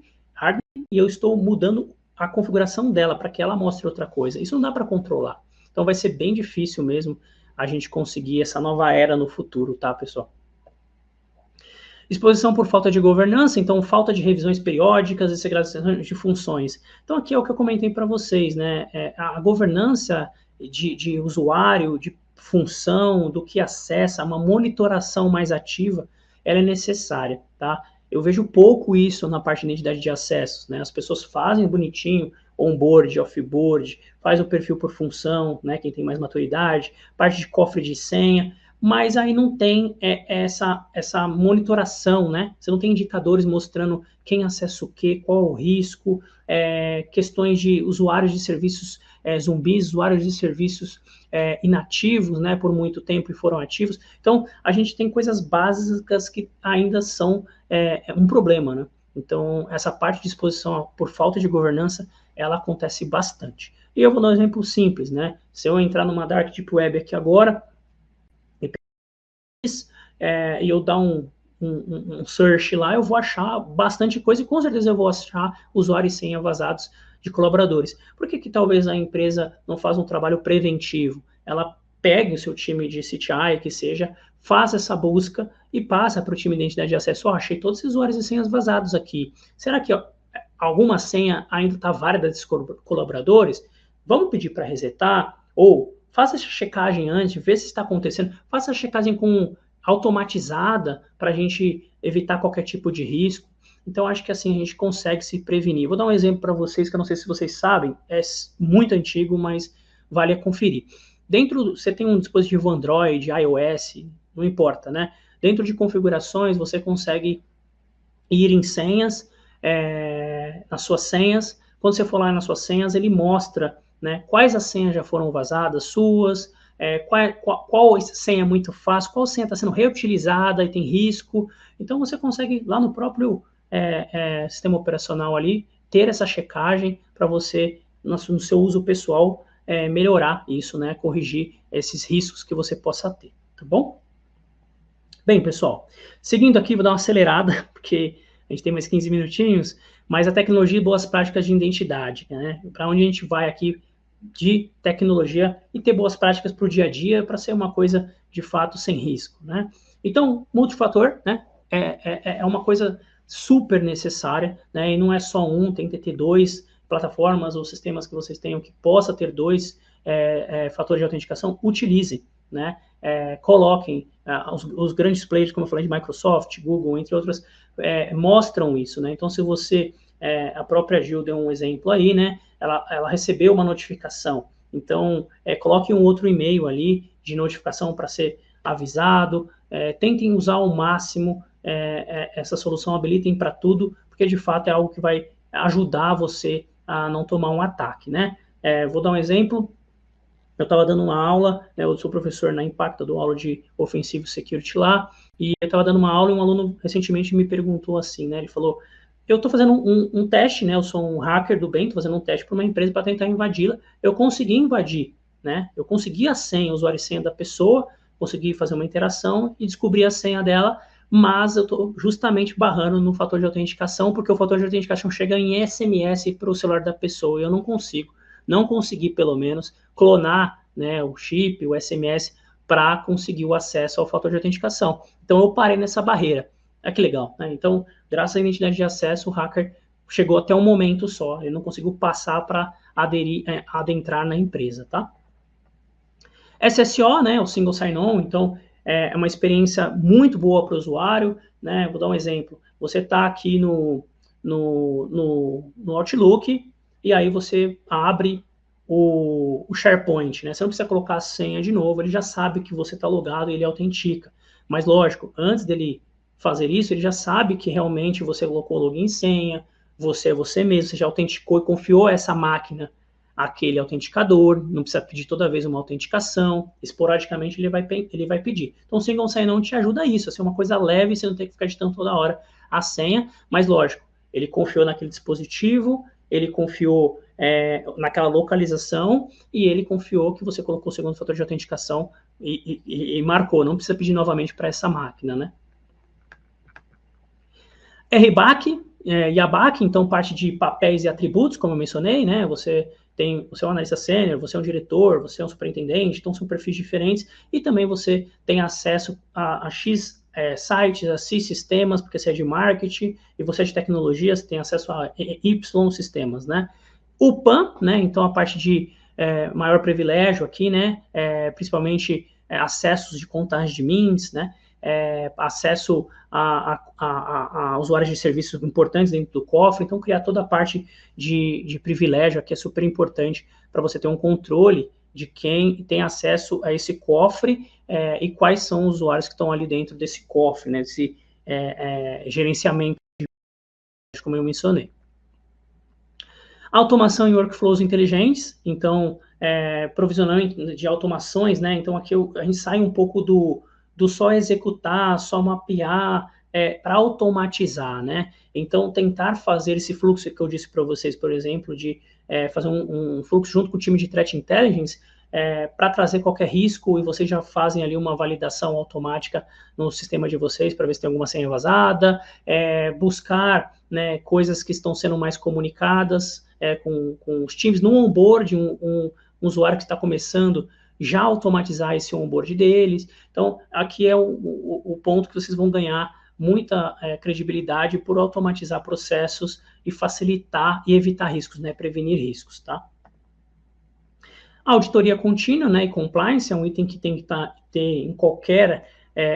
e eu estou mudando a configuração dela para que ela mostre outra coisa. Isso não dá para controlar. Então vai ser bem difícil mesmo a gente conseguir essa nova era no futuro, tá, pessoal? Exposição por falta de governança, então falta de revisões periódicas e segregação de funções. Então aqui é o que eu comentei para vocês, né? A governança de usuário, de função, do que acessa, uma monitoração mais ativa, ela é necessária, tá? Eu vejo pouco isso na parte de identidade de acessos, né? As pessoas fazem bonitinho, onboard, offboard, faz o perfil por função, né? Quem tem mais maturidade, parte de cofre de senha, mas aí não tem essa monitoração, né? Você não tem indicadores mostrando quem acessa o quê, qual o risco, questões de usuários de serviços zumbis, usuários de serviços inativos, né, por muito tempo e foram ativos. Então, a gente tem coisas básicas que ainda são um problema, né? Então, essa parte de exposição por falta de governança, ela acontece bastante. E eu vou dar um exemplo simples, né? Se eu entrar numa Dark Deep Web aqui agora, e eu dar um search lá, eu vou achar bastante coisa e com certeza eu vou achar usuários e senha vazados de colaboradores. Por que que talvez a empresa não faz um trabalho preventivo? Ela pegue o seu time de CTI, que seja, faça essa busca e passa para o time de identidade de acesso. Oh, achei todos os usuários e senhas vazados aqui. Será que alguma senha ainda está válida desses colaboradores? Vamos pedir para resetar? Ou faça essa checagem antes, vê se está acontecendo. Faça a checagem automatizada para a gente evitar qualquer tipo de risco. Então, acho que assim a gente consegue se prevenir. Vou dar um exemplo para vocês, que eu não sei se vocês sabem, é muito antigo, mas vale a conferir. Você tem um dispositivo Android, iOS, não importa, né? Dentro de configurações, você consegue ir em senhas, nas suas senhas. Quando você for lá nas suas senhas, ele mostra, né, quais as senhas já foram vazadas suas, qual senha é muito fácil, qual senha está sendo reutilizada e tem risco. Então, você consegue, lá no próprio sistema operacional ali, ter essa checagem para você, no seu uso pessoal, melhorar isso, né, corrigir esses riscos que você possa ter, tá bom? Bem, pessoal, seguindo aqui, vou dar uma acelerada, porque a gente tem mais 15 minutinhos, mas a tecnologia e boas práticas de identidade, né? Para onde a gente vai aqui de tecnologia e ter boas práticas para o dia a dia, para ser uma coisa, de fato, sem risco, né? Então, multifator, né? É uma coisa super necessária, né? E não é só um, tem que ter dois plataformas ou sistemas que vocês tenham que possa ter dois fatores de autenticação, utilizem, né? Coloquem os grandes players, como eu falei, de Microsoft, Google, entre outras, mostram isso, né? Então, se você, a própria Gil deu um exemplo aí, né? Ela recebeu uma notificação, então coloque um outro e-mail ali de notificação para ser avisado, tentem usar ao máximo essa solução, habilitem para tudo, porque de fato é algo que vai ajudar você a não tomar um ataque, né? Vou dar um exemplo. Eu estava dando uma aula, né, eu sou professor na Impacta, dou aula de Offensive Security lá, e eu estava dando uma aula e um aluno recentemente me perguntou assim, né, ele falou, eu estou fazendo um teste, né, eu sou um hacker do bem, estou fazendo um teste para uma empresa para tentar invadi-la, eu consegui invadir, né, eu consegui a senha, o usuário e senha da pessoa, consegui fazer uma interação e descobri a senha dela, mas eu estou justamente barrando no fator de autenticação, porque o fator de autenticação chega em SMS para o celular da pessoa, e eu não consegui pelo menos clonar, né, o chip, o SMS para conseguir o acesso ao fator de autenticação. Então, eu parei nessa barreira. Olha que legal, né? Então, graças à identidade de acesso, o hacker chegou até um momento só, ele não conseguiu passar para adentrar na empresa, tá? SSO, né, o Single Sign-On, então é uma experiência muito boa para o usuário, né? Vou dar um exemplo. Você está aqui no Outlook e aí você abre o SharePoint, né? Você não precisa colocar a senha de novo, ele já sabe que você está logado e ele autentica. Mas lógico, antes dele fazer isso, ele já sabe que realmente você colocou login e senha, você é você mesmo, você já autenticou e confiou essa máquina àquele autenticador, não precisa pedir toda vez uma autenticação, esporadicamente ele vai pedir. Então o Single Sign-On te ajuda a isso, a ser uma coisa leve, você não tem que ficar digitando toda hora a senha, mas lógico, ele confiou naquele dispositivo, ele confiou naquela localização e ele confiou que você colocou o segundo fator de autenticação e marcou, não precisa pedir novamente para essa máquina, né? RBAC e ABAC, então parte de papéis e atributos, como eu mencionei, né? Você é um analista sênior, você é um diretor, você é um superintendente, então são perfis diferentes, e também você tem acesso a X sites, a X sistemas, porque você é de marketing, e você é de tecnologia, você tem acesso a Y sistemas, né? O PAN, né? Então a parte de maior privilégio aqui, né? Principalmente acessos de contagem de MIMS, né? Acesso a usuários de serviços importantes dentro do cofre, então criar toda a parte de privilégio aqui é super importante para você ter um controle de quem tem acesso a esse cofre e quais são os usuários que estão ali dentro desse cofre, né, desse gerenciamento, como eu mencionei. Automação em workflows inteligentes, então provisionamento de automações, né, então aqui a gente sai um pouco do só executar, só mapear, para automatizar, né? Então, tentar fazer esse fluxo que eu disse para vocês, por exemplo, de fazer um fluxo junto com o time de Threat Intelligence, para trazer qualquer risco e vocês já fazem ali uma validação automática no sistema de vocês para ver se tem alguma senha vazada, buscar, né, coisas que estão sendo mais comunicadas com os times no onboard, um usuário que está começando já automatizar esse onboard deles. Então, aqui é o ponto que vocês vão ganhar muita credibilidade por automatizar processos e facilitar e evitar riscos, né? Prevenir riscos, tá? A auditoria contínua, né, e compliance é um item que tem que ter em qualquer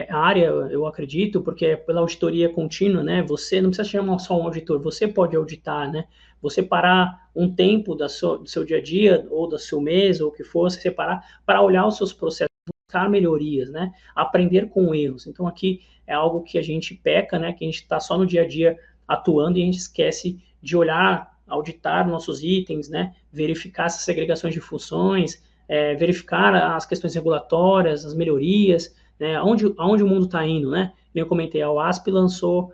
área, eu acredito, porque pela auditoria contínua, né, você não precisa chamar só um auditor, você pode auditar, né, você parar um tempo do seu dia a dia, ou do seu mês, ou o que for, você separar para olhar os seus processos, buscar melhorias, né, aprender com erros. Então, aqui é algo que a gente peca, né, que a gente está só no dia a dia atuando e a gente esquece de olhar, auditar nossos itens, né, verificar essas segregações de funções, verificar as questões regulatórias, as melhorias, né, aonde o mundo está indo, né? Eu comentei, a OASP lançou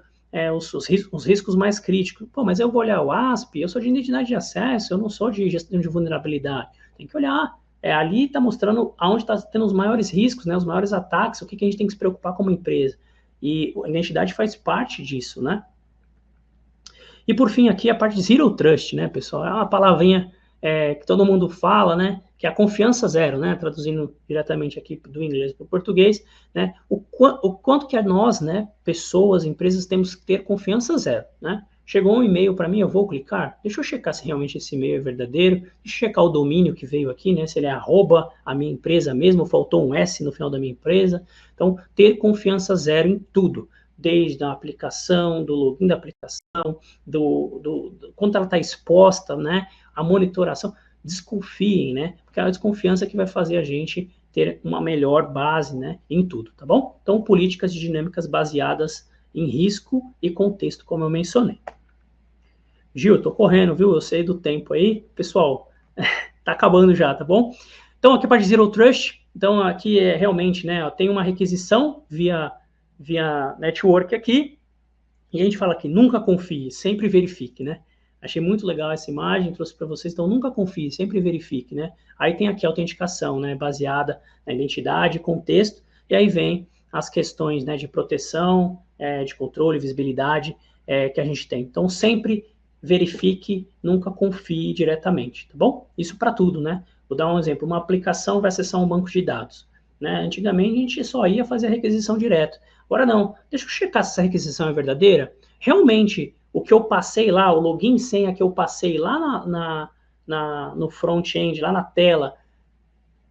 os riscos mais críticos. Pô, mas eu vou olhar o OASP, eu sou de identidade de acesso, eu não sou de gestão de vulnerabilidade. Tem que olhar. Ali está mostrando aonde está tendo os maiores riscos, né, os maiores ataques, o que a gente tem que se preocupar como empresa. E a identidade faz parte disso, né? E por fim, aqui a parte de Zero Trust, né, pessoal? É uma palavrinha que todo mundo fala, né? Que é a confiança zero, né? Traduzindo diretamente aqui do inglês para o português, né? O quanto que nós, né, pessoas, empresas, temos que ter confiança zero, né? Chegou um e-mail para mim, eu vou clicar, deixa eu checar se realmente esse e-mail é verdadeiro, deixa eu checar o domínio que veio aqui, né? Se ele é arroba a minha empresa mesmo, faltou um S no final da minha empresa. Então, ter confiança zero em tudo, desde a aplicação, do login da aplicação, quando ela está exposta, né? A monitoração, desconfiem, né? Porque é a desconfiança que vai fazer a gente ter uma melhor base, né, em tudo, tá bom? Então, políticas de dinâmicas baseadas em risco e contexto, como eu mencionei. Gil, eu tô correndo, viu? Eu sei do tempo aí. Pessoal, tá acabando já, tá bom? Então, aqui para Zero Trust, então aqui é realmente, né, tem uma requisição via network aqui, e a gente fala aqui, nunca confie, sempre verifique, né? Achei muito legal essa imagem, trouxe para vocês, então nunca confie, sempre verifique, né? Aí tem aqui a autenticação, né, baseada na identidade, contexto, e aí vem as questões, né, de proteção, de controle, visibilidade que a gente tem. Então sempre verifique, nunca confie diretamente, tá bom? Isso para tudo, né? Vou dar um exemplo, uma aplicação vai acessar um banco de dados. né? Antigamente a gente só ia fazer a requisição direto. Agora não, deixa eu checar se essa requisição é verdadeira. Realmente, o que eu passei lá, o login e senha que eu passei lá no front-end, lá na tela,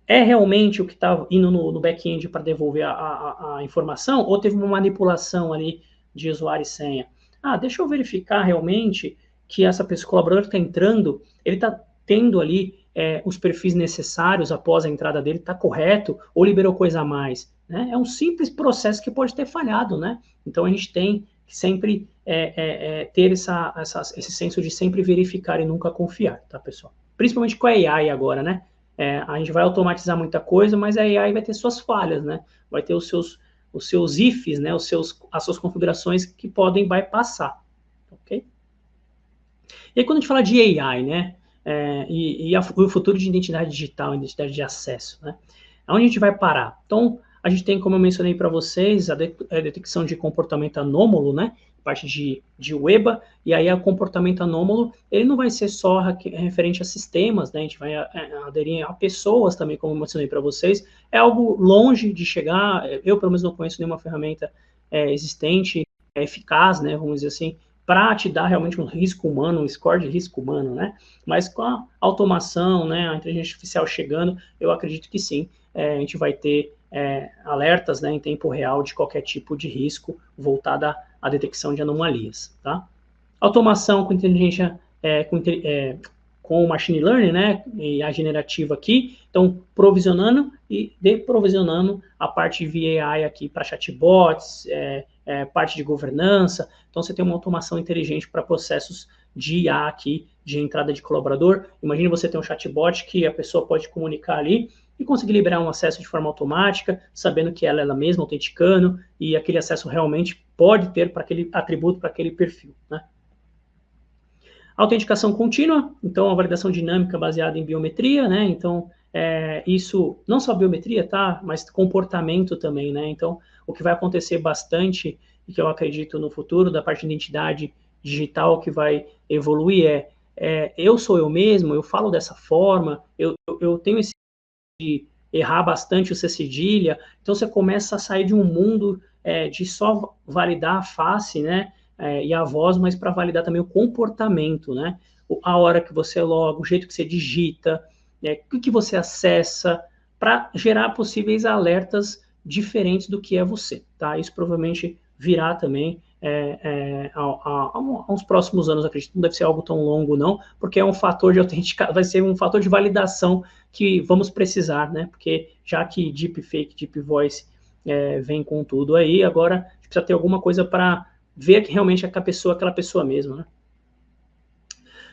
é realmente o que está indo no back-end para devolver a informação, ou teve uma manipulação ali de usuário e senha? Ah, deixa eu verificar realmente que essa pessoa, colaborador que está entrando, ele está tendo ali os perfis necessários após a entrada dele, está correto, ou liberou coisa a mais, né? É um simples processo que pode ter falhado, né? Então a gente tem que sempre ter esse senso de sempre verificar e nunca confiar, tá, pessoal? Principalmente com a AI agora, né? A gente vai automatizar muita coisa, mas a AI vai ter suas falhas, né? Vai ter os seus ifs, né? As suas configurações que podem bypassar, ok? E aí, quando a gente fala de AI, né? O futuro de identidade digital, identidade de acesso, né? Aonde a gente vai parar? Então, a gente tem, como eu mencionei para vocês, a detecção de comportamento anômalo, né? Parte de WEBA, e aí o comportamento anômalo, ele não vai ser só referente a sistemas, né? A gente vai aderir a pessoas também, como eu mencionei para vocês. É algo longe de chegar, eu pelo menos não conheço nenhuma ferramenta existente, eficaz, né? Vamos dizer assim, para te dar realmente um risco humano, um score de risco humano, né? Mas com a automação, né, a inteligência artificial chegando, eu acredito que sim, a gente vai ter alertas, né, em tempo real de qualquer tipo de risco voltada à detecção de anomalias, tá? Automação com inteligência, com machine learning, né, e a generativa aqui, então provisionando e deprovisionando a parte de VAI aqui para chatbots, parte de governança, então você tem uma automação inteligente para processos de IA aqui, de entrada de colaborador. Imagine você ter um chatbot que a pessoa pode comunicar ali e conseguir liberar um acesso de forma automática, sabendo que ela mesma autenticando, e aquele acesso realmente pode ter para aquele atributo, para aquele perfil, né? Autenticação contínua, então a validação dinâmica baseada em biometria, né? Então, isso, não só biometria, tá? Mas comportamento também, né? Então, o que vai acontecer bastante, e que eu acredito no futuro, da parte de identidade digital que vai evoluir eu sou eu mesmo, eu falo dessa forma, eu tenho esse de errar bastante o C cedilha, então você começa a sair de um mundo de só validar a face, né, e a voz, mas para validar também o comportamento, né, a hora que você loga, o jeito que você digita, o que você acessa, para gerar possíveis alertas diferentes do que é você, tá? Isso provavelmente virá também há uns próximos anos, acredito, não deve ser algo tão longo não, porque é um fator de autenticação, vai ser um fator de validação que vamos precisar, né? Porque já que Deepfake, Deep Voice vem com tudo aí, agora a gente precisa ter alguma coisa para ver que realmente é aquela pessoa mesma, né?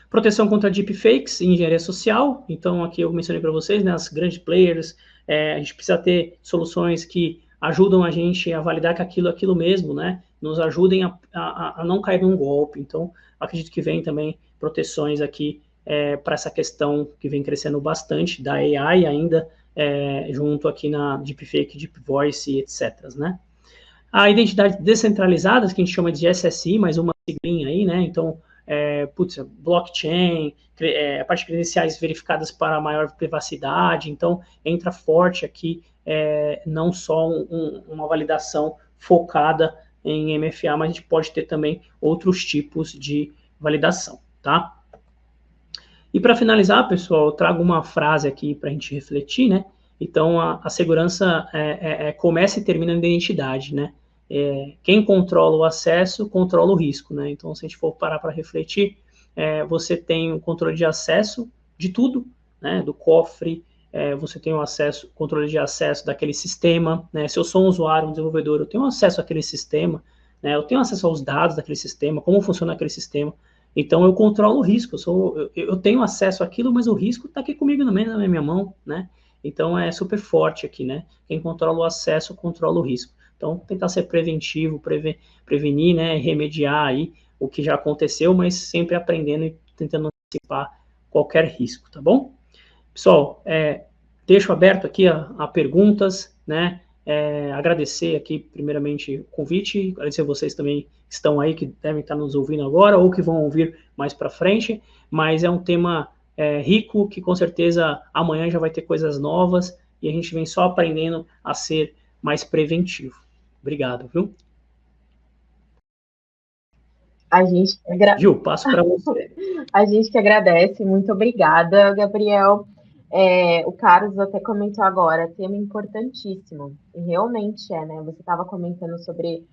Proteção contra deepfakes e engenharia social. Então, aqui eu mencionei para vocês, né, as grandes players, a gente precisa ter soluções que ajudam a gente a validar que aquilo mesmo, né, nos ajudem a não cair num golpe. Então, acredito que vem também proteções aqui para essa questão que vem crescendo bastante, da AI ainda, junto aqui na Deepfake, Deep Voice, etc., né. A identidade descentralizada, que a gente chama de SSI, mais uma siglinha aí, né, então, blockchain, a parte de credenciais verificadas para maior privacidade, então entra forte aqui não só uma validação focada em MFA, mas a gente pode ter também outros tipos de validação, tá? E para finalizar, pessoal, eu trago uma frase aqui para a gente refletir, né? Então, a segurança começa e termina na identidade, né? Quem controla o acesso, controla o risco, né? Então, se a gente for parar para refletir, você tem o controle de acesso de tudo, né? Do cofre, você tem o controle de acesso daquele sistema, né? Se eu sou um usuário, um desenvolvedor, eu tenho acesso àquele sistema, né? Eu tenho acesso aos dados daquele sistema, como funciona aquele sistema. Então, eu controlo o risco, eu tenho acesso àquilo, mas o risco está aqui comigo na minha mão, né? Então, é super forte aqui, né? Quem controla o acesso, controla o risco. Então, tentar ser preventivo, prevenir, né, remediar aí o que já aconteceu, mas sempre aprendendo e tentando antecipar qualquer risco, tá bom? Pessoal, deixo aberto aqui a perguntas, né? Agradecer aqui, primeiramente, o convite, agradecer a vocês também que estão aí, que devem estar nos ouvindo agora, ou que vão ouvir mais para frente, mas é um tema rico, que com certeza amanhã já vai ter coisas novas, e a gente vem só aprendendo a ser mais preventivo. Obrigado, viu? A gente, Gil, passo para você. a gente que agradece, muito obrigada, Gabriel. O Carlos até comentou agora, tema importantíssimo, e realmente é, né? Você estava comentando sobre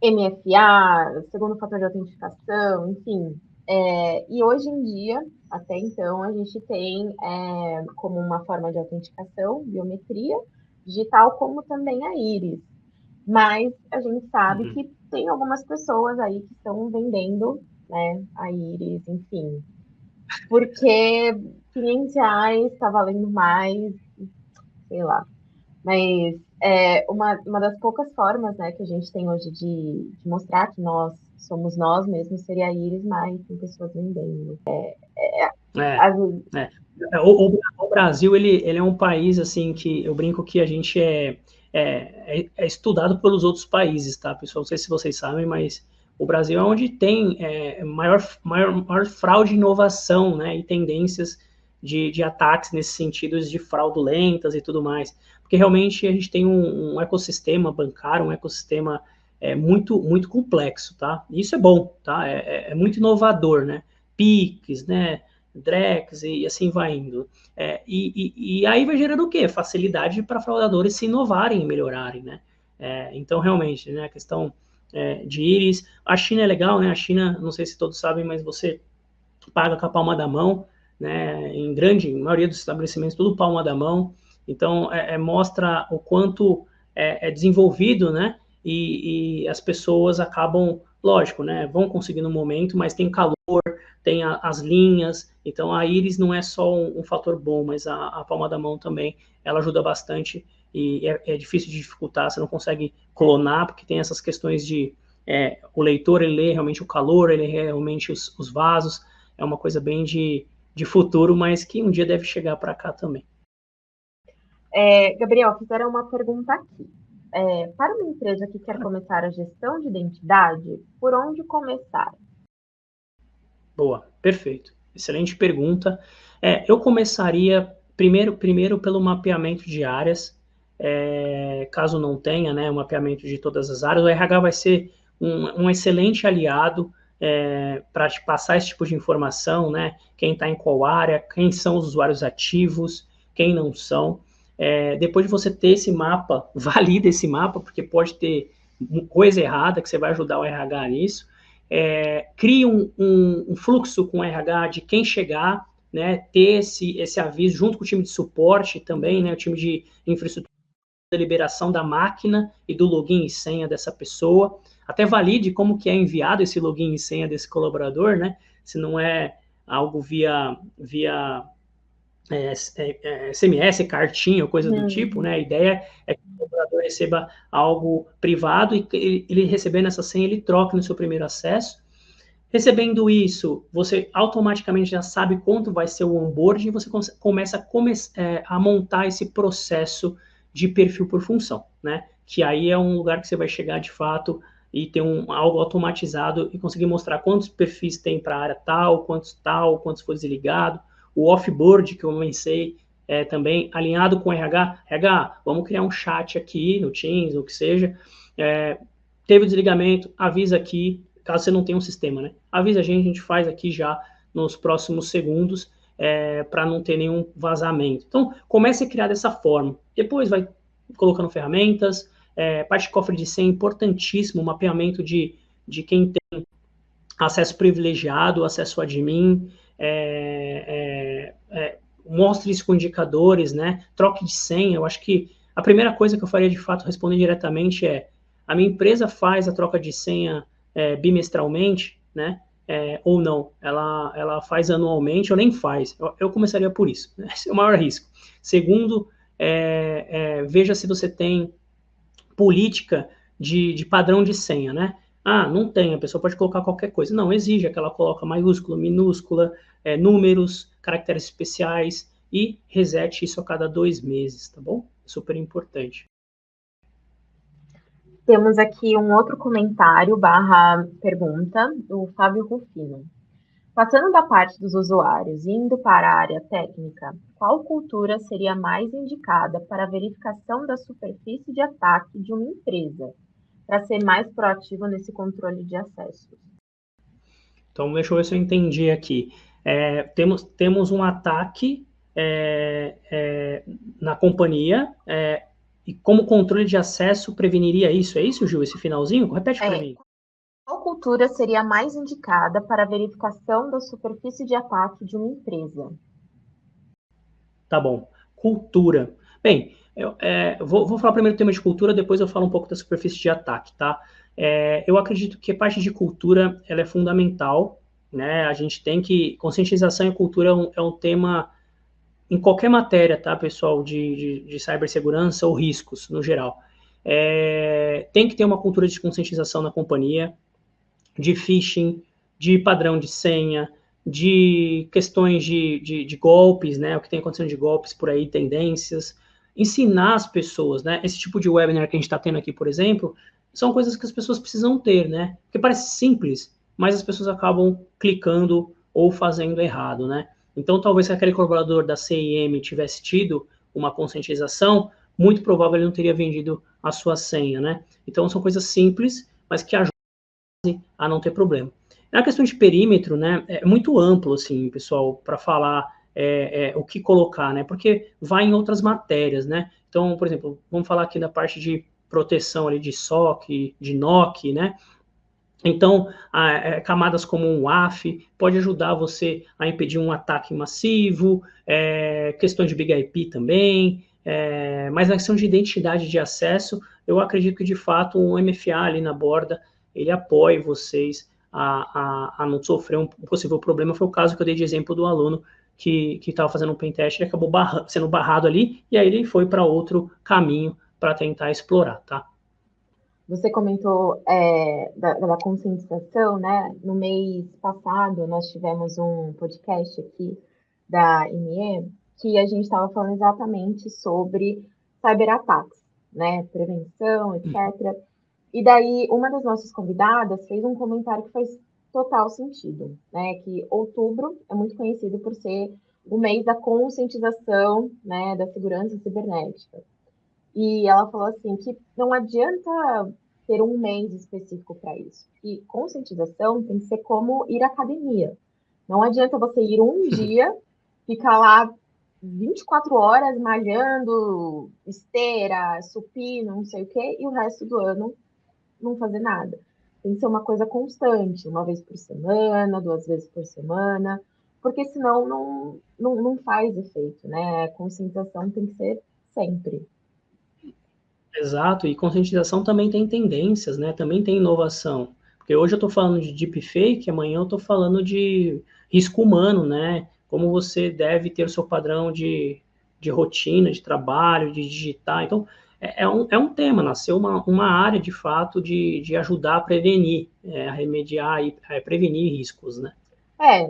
MFA, segundo fator de autenticação, enfim. E hoje em dia, até então, a gente tem como uma forma de autenticação, biometria digital, como também a íris. Mas a gente sabe que tem algumas pessoas aí que estão vendendo, né, a íris, enfim. Porque R$ 500 está valendo mais, sei lá. Mas uma das poucas formas, né, que a gente tem hoje de mostrar que nós somos nós mesmos seria a íris, mas tem pessoas vendendo. É, Às vezes, é. O Brasil, ele é um país, assim, que eu brinco que a gente é estudado pelos outros países, tá, pessoal? Não sei se vocês sabem, mas o Brasil é onde tem maior fraude e inovação, né, e tendências de ataques nesses sentidos de fraudulentas e tudo mais. Porque realmente a gente tem um ecossistema bancário, um ecossistema muito, muito complexo, tá? E isso é bom, tá? É muito inovador, né? PIX, né? Drex e assim vai indo. E aí vai gerando o quê? Facilidade para fraudadores se inovarem e melhorarem, né? Então, realmente, né, a questão de íris. A China é legal, né? A China, não sei se todos sabem, mas você paga com a palma da mão, né? Em grande maioria dos estabelecimentos, tudo palma da mão. Então, mostra o quanto é desenvolvido, né? E as pessoas acabam, lógico, né? Vão conseguir no momento, mas tem calor, tem as linhas. Então, a íris não é só um fator bom, mas a palma da mão também, ela ajuda bastante e é difícil de dificultar, você não consegue clonar, porque tem essas questões de o leitor, ele lê realmente o calor, ele lê realmente os vasos, é uma coisa bem de futuro, mas que um dia deve chegar para cá também. Gabriel, fizeram uma pergunta aqui. Para uma empresa que quer começar a gestão de identidade, por onde começar? Boa, perfeito. Excelente pergunta. Eu começaria primeiro pelo mapeamento de áreas, caso não tenha, né, o mapeamento de todas as áreas. O RH vai ser um excelente aliado para te passar esse tipo de informação, né? Quem está em qual área, quem são os usuários ativos, quem não são. Depois de você ter esse mapa, valida esse mapa, porque pode ter coisa errada que você vai ajudar o RH nisso. Crie um fluxo com o RH de quem chegar, né, ter esse aviso junto com o time de suporte também, né, o time de infraestrutura da liberação da máquina e do login e senha dessa pessoa. Até valide como que é enviado esse login e senha desse colaborador, né, se não é algo via SMS, cartinha ou coisa do tipo, né? A ideia é que o colaborador receba algo privado e ele recebendo essa senha, ele troca no seu primeiro acesso. Recebendo isso, você automaticamente já sabe quanto vai ser o onboarding e você começa a montar esse processo de perfil por função, né? Que aí é um lugar que você vai chegar de fato e ter algo automatizado e conseguir mostrar quantos perfis tem para a área tal, quantos foi desligado, o offboard que eu mencionei também alinhado com o RH. RH, vamos criar um chat aqui no Teams, o que seja. Teve o desligamento, avisa aqui, caso você não tenha um sistema, né? Avisa a gente faz aqui já nos próximos segundos para não ter nenhum vazamento. Então, comece a criar dessa forma. Depois vai colocando ferramentas, parte de cofre de senha, importantíssimo, mapeamento de quem tem acesso privilegiado, acesso admin, mostre isso com indicadores, né? Troque de senha. Eu acho que a primeira coisa que eu faria de fato responder diretamente a minha empresa faz a troca de senha bimestralmente, né? Ou não, ela faz anualmente ou nem faz. Eu começaria por isso, né? Esse é o maior risco. Segundo, veja se você tem política de padrão de senha, né? Ah, não tem, a pessoa pode colocar qualquer coisa. Não, exige que ela coloque maiúscula, minúscula, números, caracteres especiais e resete isso a cada 2 meses, tá bom? Super importante. Temos aqui um outro comentário barra pergunta do Fábio Rufino. Passando da parte dos usuários e indo para a área técnica, qual cultura seria mais indicada para a verificação da superfície de ataque de uma empresa, para ser mais proativo nesse controle de acessos? Então, deixa eu ver se eu entendi aqui. Temos um ataque na companhia, e como controle de acesso preveniria isso? É isso, Gil? Esse finalzinho? Repete para mim. Qual cultura seria mais indicada para a verificação da superfície de ataque de uma empresa? Tá bom. Cultura. Bem, vou falar primeiro do tema de cultura, depois eu falo um pouco da superfície de ataque, tá? Eu acredito que a parte de cultura ela é fundamental, né? A gente tem que... Conscientização e cultura é um tema em qualquer matéria, tá, pessoal, de cibersegurança ou riscos, no geral. Tem que ter uma cultura de conscientização na companhia, de phishing, de padrão de senha, de questões de golpes, né? O que tem acontecendo de golpes por aí, tendências. Ensinar as pessoas, né? Esse tipo de webinar que a gente está tendo aqui, por exemplo, são coisas que as pessoas precisam ter, né? Porque parece simples, mas as pessoas acabam clicando ou fazendo errado, né? Então, talvez se aquele colaborador da CIM tivesse tido uma conscientização, muito provável ele não teria vendido a sua senha, né? Então, são coisas simples, mas que ajudam a não ter problema. Na questão de perímetro, né, é muito amplo, assim, pessoal, para falar o que colocar, né, porque vai em outras matérias, né. Então, por exemplo, vamos falar aqui da parte de proteção ali de SOC, de NOC, né. Então, camadas como um WAF pode ajudar você a impedir um ataque massivo, questões de Big IP também, mas na questão de identidade de acesso, eu acredito que, de fato, um MFA ali na borda, ele apoie vocês a não sofrer um possível problema. Foi o caso que eu dei de exemplo do aluno que estava fazendo um pentest, ele acabou sendo barrado ali, e aí ele foi para outro caminho para tentar explorar, tá? Você comentou da conscientização, né? No mês passado, nós tivemos um podcast aqui da IME que a gente estava falando exatamente sobre cyberataques, né? Prevenção, etc. E daí, uma das nossas convidadas fez um comentário que faz total sentido, né? Que outubro é muito conhecido por ser o mês da conscientização, né? Da segurança cibernética. E ela falou assim que não adianta ter um mês específico para isso. E conscientização tem que ser como ir à academia. Não adianta você ir um dia, ficar lá 24 horas malhando, esteira, supino, não sei o quê, e o resto do ano não fazer nada. Tem que ser uma coisa constante, uma vez por semana, 2 vezes por semana, porque senão não faz efeito, né? A conscientização tem que ser sempre. Exato, e conscientização também tem tendências, né? Também tem inovação. Porque hoje eu estou falando de deepfake, amanhã eu estou falando de risco humano, né? Como você deve ter o seu padrão de rotina, de trabalho, de digitar. Então, é um tema, nasceu uma área, de fato, de ajudar a prevenir, a remediar e a prevenir riscos, né?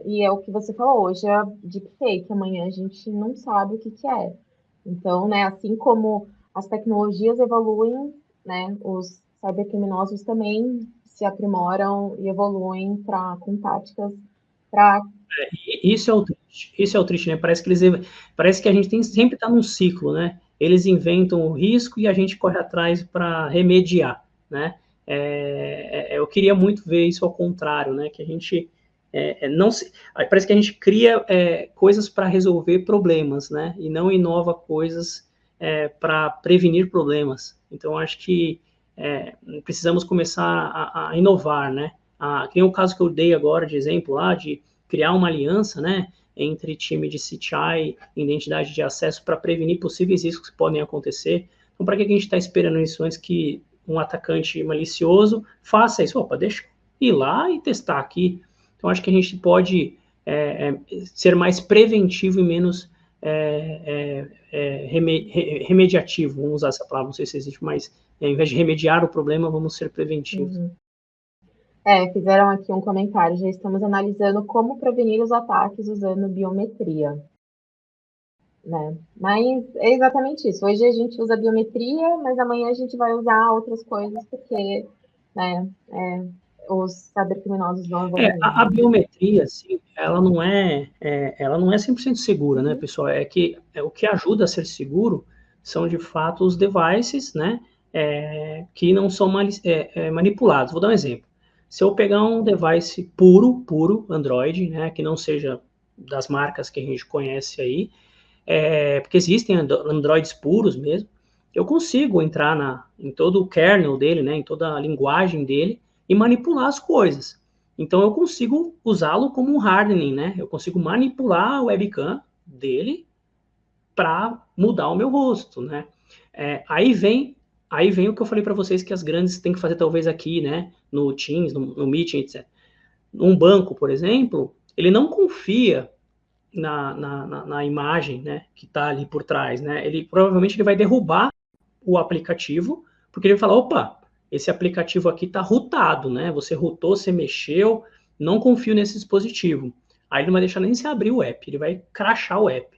E é o que você falou, hoje é deepfake, amanhã a gente não sabe o que que é. Então, né, assim como as tecnologias evoluem, né, os cybercriminosos também se aprimoram e evoluem com táticas para... Isso é o triste, né? Parece que a gente sempre está num ciclo, né? Eles inventam o risco e a gente corre atrás para remediar, né? Eu queria muito ver isso ao contrário, né? Que a gente não se, parece que a gente cria coisas para resolver problemas, né? E não inova coisas para prevenir problemas. Então, acho que precisamos começar a inovar, né? Tem o caso que eu dei agora de exemplo lá, de criar uma aliança, né, entre time de CTI e identidade de acesso para prevenir possíveis riscos que podem acontecer. Então, para que a gente está esperando isso antes que um atacante malicioso faça isso? Opa, deixa eu ir lá e testar aqui. Então, acho que a gente pode ser mais preventivo e menos remediativo, vamos usar essa palavra, não sei se existe, mas ao invés de remediar o problema, vamos ser preventivos. Uhum. Fizeram aqui um comentário, já estamos analisando como prevenir os ataques usando biometria. Né? Mas é exatamente isso. Hoje a gente usa biometria, mas amanhã a gente vai usar outras coisas, porque né, os cybercriminosos vão evoluir. A biometria, sim, ela não é 100% segura, né, pessoal? O que ajuda a ser seguro são, de fato, os devices, né, que não são manipulados. Vou dar um exemplo. Se eu pegar um device puro Android, né, que não seja das marcas que a gente conhece aí, porque existem Androids puros mesmo, eu consigo entrar em todo o kernel dele, né, em toda a linguagem dele e manipular as coisas. Então eu consigo usá-lo como um hardening, né? Eu consigo manipular a webcam dele para mudar o meu rosto, né? Aí vem o que eu falei para vocês que as grandes têm que fazer talvez aqui, né? No Teams, no Meeting, etc. Um banco, por exemplo, ele não confia na imagem, né, que está ali por trás, né? Provavelmente ele vai derrubar o aplicativo, porque ele vai falar, opa, esse aplicativo aqui está rootado, né? Você rootou, você mexeu, não confio nesse dispositivo. Aí ele não vai deixar nem se abrir o app, ele vai crashar o app.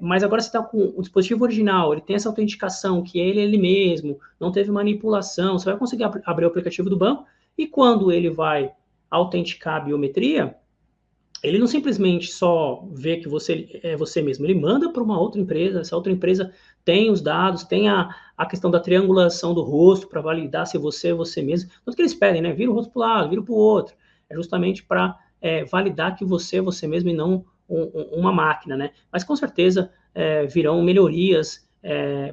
Mas agora você está com o dispositivo original, ele tem essa autenticação, que é ele mesmo, não teve manipulação, você vai conseguir abrir o aplicativo do banco, e quando ele vai autenticar a biometria, ele não simplesmente só vê que você é você mesmo, ele manda para uma outra empresa, essa outra empresa tem os dados, tem a questão da triangulação do rosto para validar se você é você mesmo. Tudo que eles pedem, né? Vira o rosto para o lado, vira para o outro. É justamente para validar que você é você mesmo e não uma máquina, né? Mas com certeza virão melhorias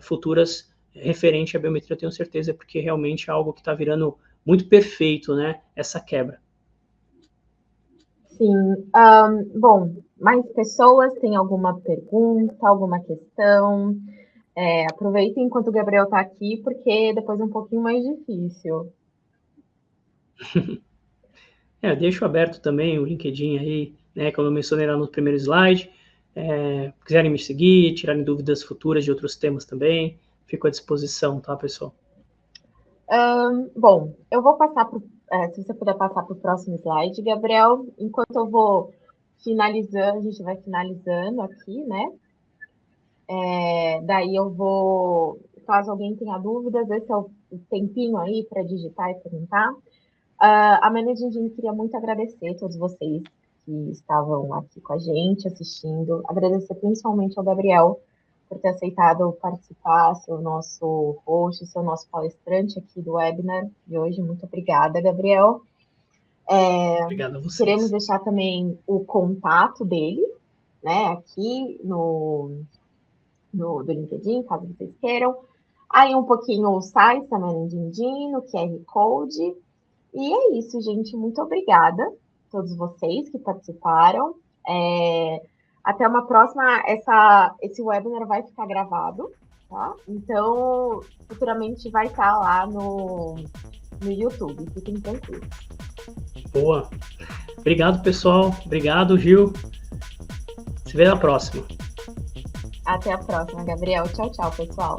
futuras referente à biometria, eu tenho certeza, porque realmente é algo que está virando muito perfeito, né? Essa quebra. Sim. Bom, mais pessoas têm alguma pergunta, alguma questão? Aproveitem enquanto o Gabriel está aqui, porque depois é um pouquinho mais difícil. Deixo aberto também o LinkedIn aí, né, como eu mencionei lá no primeiro slide. Quiserem me seguir, tirarem dúvidas futuras de outros temas também, fico à disposição, tá, pessoal? Bom, eu vou passar se você puder passar para o próximo slide, Gabriel, enquanto eu vou finalizando, a gente vai finalizando aqui, né? Daí eu vou, caso alguém tenha dúvidas, esse é o tempinho aí para digitar e perguntar. A Managing Engine queria muito agradecer a todos vocês que estavam aqui com a gente, assistindo. Agradecer principalmente ao Gabriel por ter aceitado participar, ser o nosso host, ser o nosso palestrante aqui do webinar de hoje. Muito obrigada, Gabriel. Obrigado a vocês. Queremos deixar também o contato dele, né, aqui do LinkedIn, caso vocês queiram. Aí um pouquinho o site da Managing Engine, o QR Code. E é isso, gente. Muito obrigada a todos vocês que participaram. Até uma próxima. Esse webinar vai ficar gravado, tá? Então, futuramente vai estar lá no YouTube. Fiquem tranquilos. Boa. Obrigado, pessoal. Obrigado, Gil. Se vê na próxima. Até a próxima, Gabriel. Tchau, tchau, pessoal.